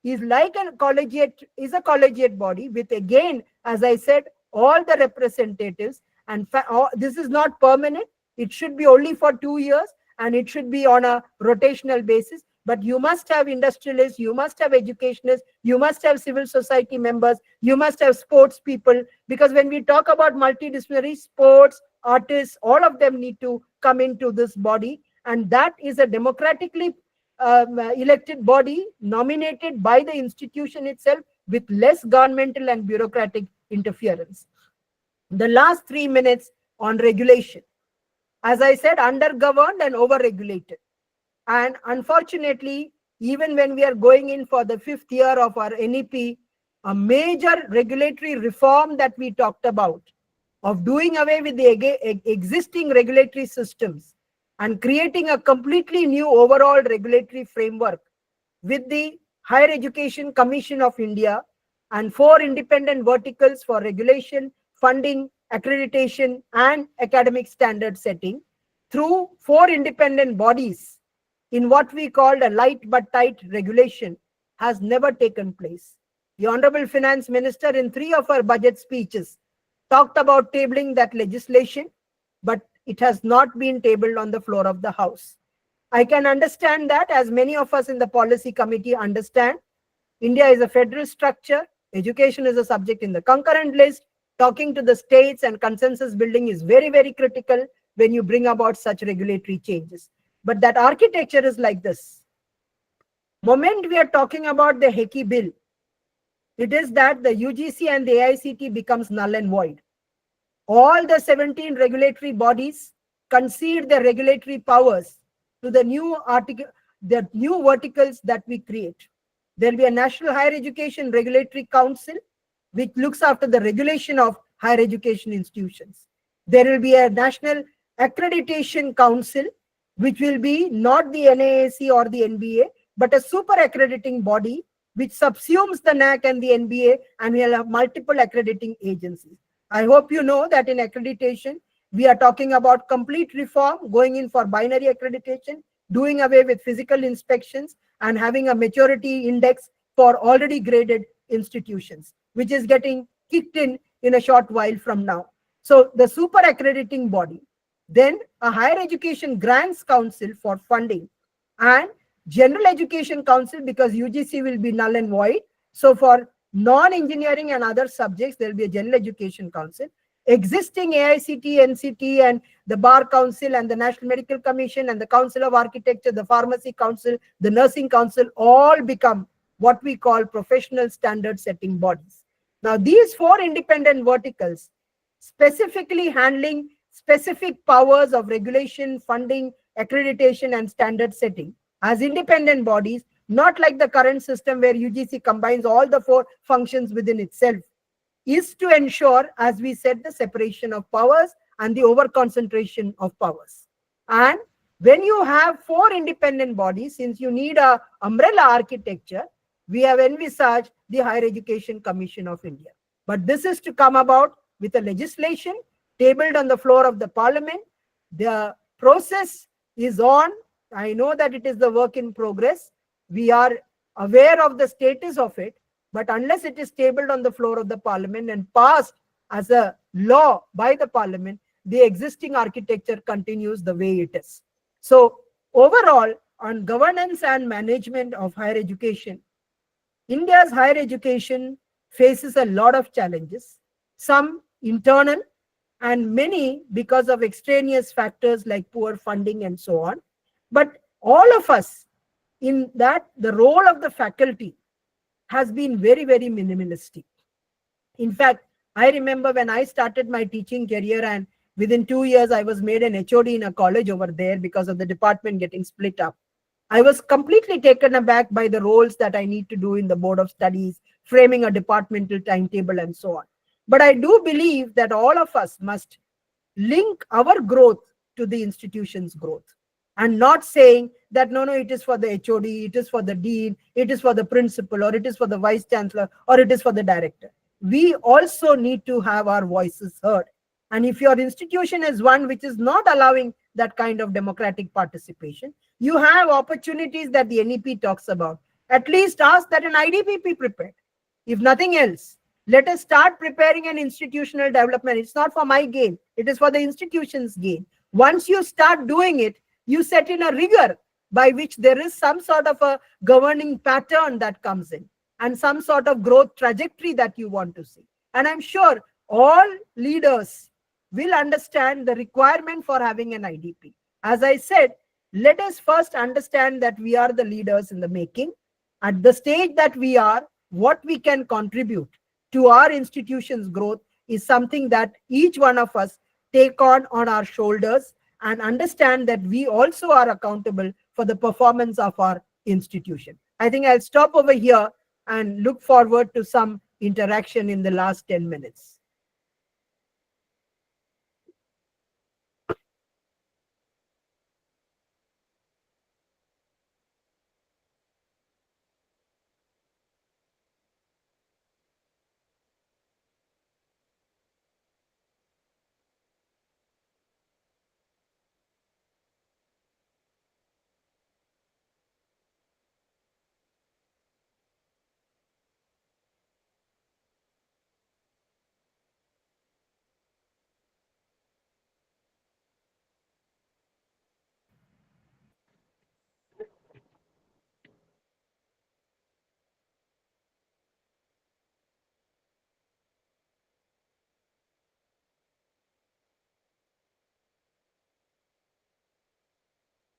is like a collegiate body with, again, as I said, all the representatives. And this is not permanent. It should be only for 2 years, and it should be on a rotational basis. But you must have industrialists, you must have educationists, you must have civil society members, you must have sports people, because when we talk about multidisciplinary, sports, artists, all of them need to come into this body. And that is a democratically elected body nominated by the institution itself, with less governmental and bureaucratic interference. The last 3 minutes on regulation. As I said, undergoverned and overregulated. And unfortunately, even when we are going in for the 5th year of our NEP, a major regulatory reform that we talked about, of doing away with the existing regulatory systems and creating a completely new overall regulatory framework with the Higher Education Commission of India and 4 independent verticals for regulation, funding, accreditation, and academic standard setting, through 4 independent bodies in what we called a light but tight regulation, has never taken place. The Honorable Finance Minister in 3 of her budget speeches talked about tabling that legislation, but it has not been tabled on the floor of the House. I can understand that, as many of us in the policy committee understand. India is a federal structure. Education is a subject in the concurrent list. Talking to the states and consensus building is very, very critical when you bring about such regulatory changes. But that architecture is like this. Moment we are talking about the HECI bill, It is that the UGC and the AICT becomes null and void. All the 17 regulatory bodies concede their regulatory powers to the new verticals that we create. There will be a National Higher Education Regulatory Council, which looks after the regulation of higher education institutions. There will be a National Accreditation Council, which will be not the NAAC or the NBA, but a super accrediting body which subsumes the NAC and the NBA, and we'll have multiple accrediting agencies. I hope you know that in accreditation, we are talking about complete reform, going in for binary accreditation, doing away with physical inspections, and having a maturity index for already graded institutions, which is getting kicked in a short while from now. So the super accrediting body, then a higher education grants council for funding, and general education council, because UGC will be null and void. So for non-engineering and other subjects, there will be a general education council. Existing AICT, NCT, and the Bar Council, and the National Medical Commission, and the Council of Architecture, the Pharmacy Council, the Nursing Council, all become what we call professional standard setting bodies. Now, these four independent verticals, specifically handling specific powers of regulation, funding, accreditation, and standard setting, as independent bodies, not like the current system where UGC combines all the four functions within itself, is to ensure, as we said, the separation of powers and the over concentration of powers. And when you have four independent bodies, since you need a umbrella architecture, we have envisaged the Higher Education Commission of India. But this is to come about with a legislation tabled on the floor of the parliament. The process is on. I know that it is the work in progress. We are aware of the status of it, but unless it is tabled on the floor of the parliament and passed as a law by the parliament, the existing architecture continues the way it is. So overall, on governance and management of higher education, India's higher education faces a lot of challenges, some internal and many because of extraneous factors like poor funding and so on. But all of us, in that, the role of the faculty has been very, very minimalistic. In fact, I remember when I started my teaching career, and within 2 years, I was made an HOD in a college over there because of the department getting split up. I was completely taken aback by the roles that I need to do in the board of studies, framing a departmental timetable, and so on. But I do believe that all of us must link our growth to the institution's growth, and not saying that no, it is for the HOD, it is for the dean, it is for the principal, or it is for the vice chancellor, or it is for the director. We also need to have our voices heard. And if your institution is one which is not allowing that kind of democratic participation, you have opportunities that the NEP talks about. At least ask that an IDP be prepared. If nothing else, let us start preparing an institutional development. It's not for my gain, it is for the institution's gain. Once you start doing it, you set in a rigor by which there is some sort of a governing pattern that comes in, and some sort of growth trajectory that you want to see. And I'm sure all leaders will understand the requirement for having an IDP. As I said, let us first understand that we are the leaders in the making. At the stage that we are, what we can contribute to our institution's growth is something that each one of us take on our shoulders, and understand that we also are accountable for the performance of our institution. I think I'll stop over here and look forward to some interaction in the last 10 minutes.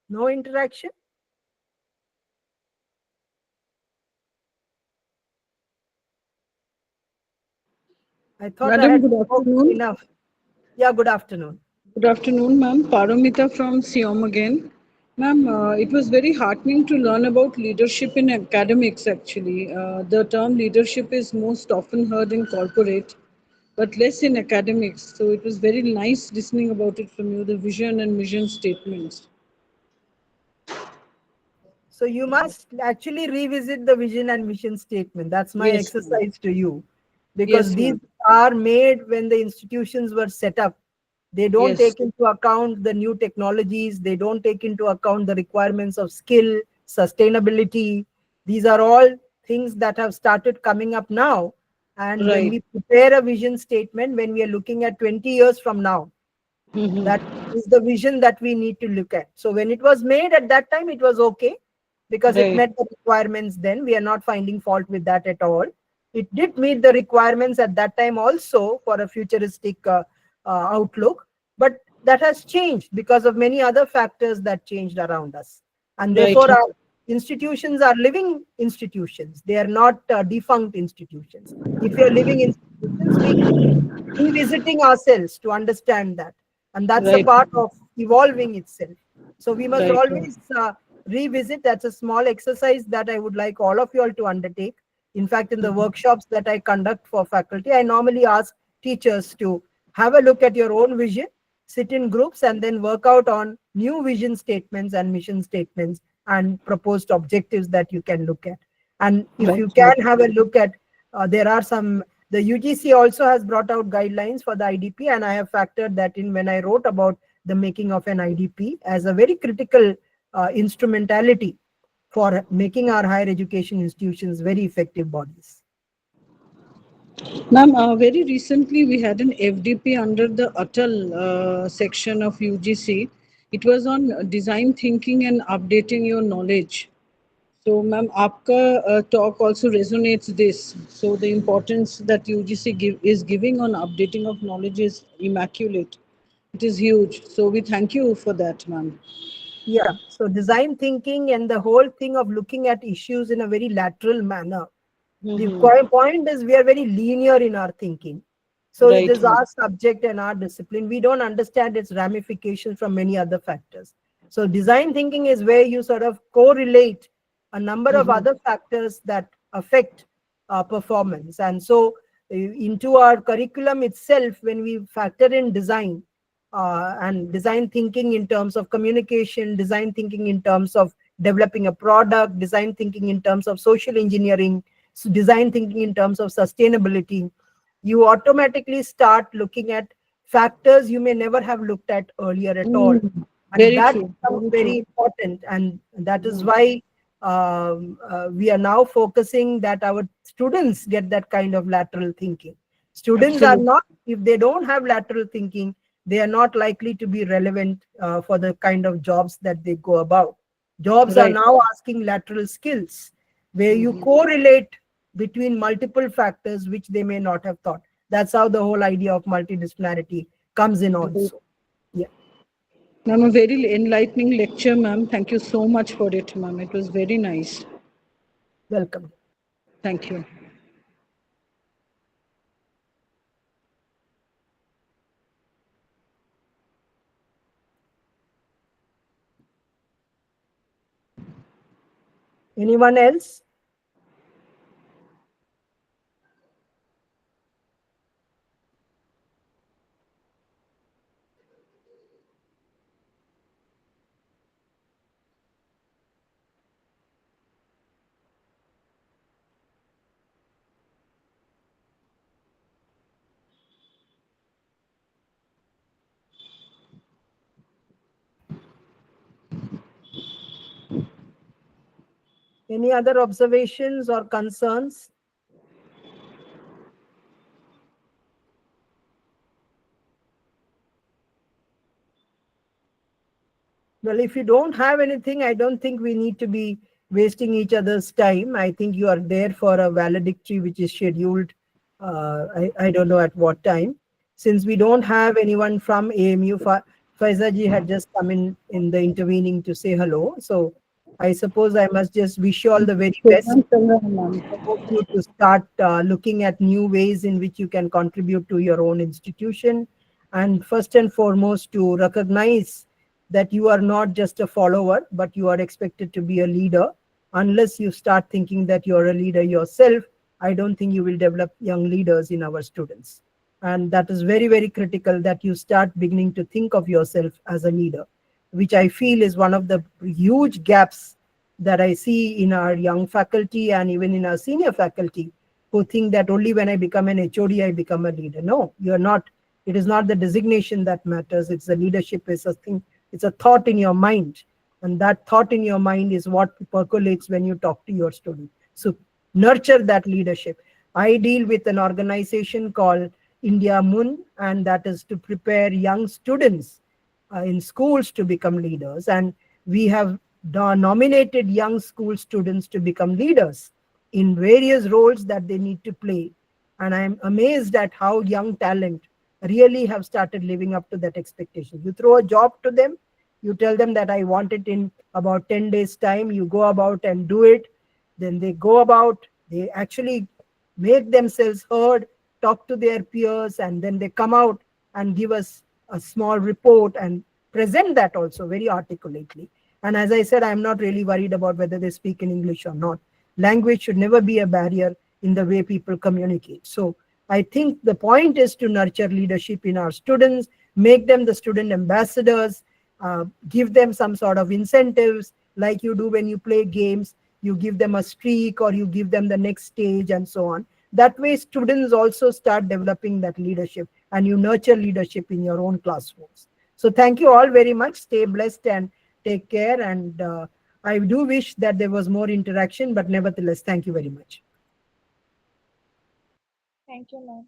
No interaction? I thought I Madam, had good spoken afternoon. enough. Yeah, good afternoon. Good afternoon, ma'am. Paramita from Siom again. Ma'am, it was very heartening to learn about leadership in academics actually. The term leadership is most often heard in corporate, but less in academics. So it was very nice listening about it from you, the vision and mission statements. So you must actually revisit the vision and mission statement. That's my Yes, ma'am. exercise to you, because Yes, these ma'am. are made when the institutions were set up. They don't Yes, take into account the new technologies. They don't take into account the requirements of skill, sustainability. These are all things that have started coming up now. And when right. we prepare a vision statement, when we are looking at 20 years from now, Mm-hmm. that is the vision that we need to look at. So when it was made at that time, it was okay because it Right. met the requirements then. We are not finding fault with that at all. It did meet the requirements at that time also for a futuristic outlook, but that has changed because of many other factors that changed around us. And Right. therefore, our institutions are living institutions. They are not defunct institutions. If we are living institutions, we keep revisiting ourselves to understand that. And that's a Right. part of evolving itself. So we must Right. always revisit. That's a small exercise that I would like all of you all to undertake. In fact, in the workshops that I conduct for faculty, I normally ask teachers to have a look at your own vision, sit in groups, and then work out on new vision statements and mission statements and proposed objectives that you can look at. And if you can have a look at, there are some, the UGC also has brought out guidelines for the IDP, and I have factored that in when I wrote about the making of an IDP as a very critical instrumentality for making our higher education institutions very effective bodies. Ma'am, very recently we had an FDP under the Atal section of UGC. It was on design thinking and updating your knowledge. So, ma'am, आपका talk also resonates this. So, the importance that UGC is giving on updating of knowledge is immaculate. It is huge. So, we thank you for that, ma'am. Yeah, so design thinking and the whole thing of looking at issues in a very lateral manner. The point is we are very linear in our thinking. So it Right, is ma'am. our subject and our discipline. We don't understand its ramifications from many other factors. So design thinking is where you sort of correlate a number of other factors that affect performance. And so into our curriculum itself, when we factor in design and design thinking in terms of communication, design thinking in terms of developing a product, design thinking in terms of social engineering, so design thinking in terms of sustainability, you automatically start looking at factors you may never have looked at earlier at all. And Very that true. becomes Very very true. important. And that is why we are now focusing that our students get that kind of lateral thinking. Students are Absolutely. not, if they don't have lateral thinking, they are not likely to be relevant for the kind of jobs that they go about. Jobs are Right. now asking lateral skills where you correlate between multiple factors which they may not have thought. That's how the whole idea of multidisciplinarity comes in also. Yeah, Ma'am, a very enlightening lecture, ma'am. Thank you so much for it, ma'am. It was very nice. welcome. Thank you. Anyone else? Any other observations or concerns? Well, if you don't have anything, I don't think we need to be wasting each other's time. I think you are there for a valedictory which is scheduled. I don't know at what time. Since we don't have anyone from AMU, Faiza ji had just come in the intervening to say hello. So I suppose I must just wish you all the very best. Program चल रहा है, ma'am. I hope you to start looking at new ways in which you can contribute to your own institution. And first and foremost, to recognize that you are not just a follower, but you are expected to be a leader. Unless you start thinking that you're a leader yourself, I don't think you will develop young leaders in our students. And that is very, very critical that you start beginning to think of yourself as a leader, which I feel is one of the huge gaps that I see in our young faculty and even in our senior faculty, who think that only when I become an HOD, I become a leader. No, you're not. It is not the designation that matters. It's the leadership is a thing. It's a thought in your mind. And that thought in your mind is what percolates when you talk to your student. So nurture that leadership. I deal with an organization called India Moon, and that is to prepare young students in schools to become leaders. And we have nominated young school students to become leaders in various roles that they need to play. And I'm amazed at how young talent really have started living up to that expectation. You throw a job to them, you tell them that I want it in about 10 days time, you go about and do it. Then they go about, they actually make themselves heard, talk to their peers, and then they come out and give us a small report and present that also very articulately. And as I said, I'm not really worried about whether they speak in English or not. Language should never be a barrier in the way people communicate. So I think the point is to nurture leadership in our students, make them the student ambassadors, give them some sort of incentives like you do when you play games. You give them a streak or you give them the next stage and so on. That way, students also start developing that leadership and you nurture leadership in your own classrooms. So thank you all very much. Stay blessed and take care. And I do wish that there was more interaction, but nevertheless, thank you very much. Thank you, ma'am.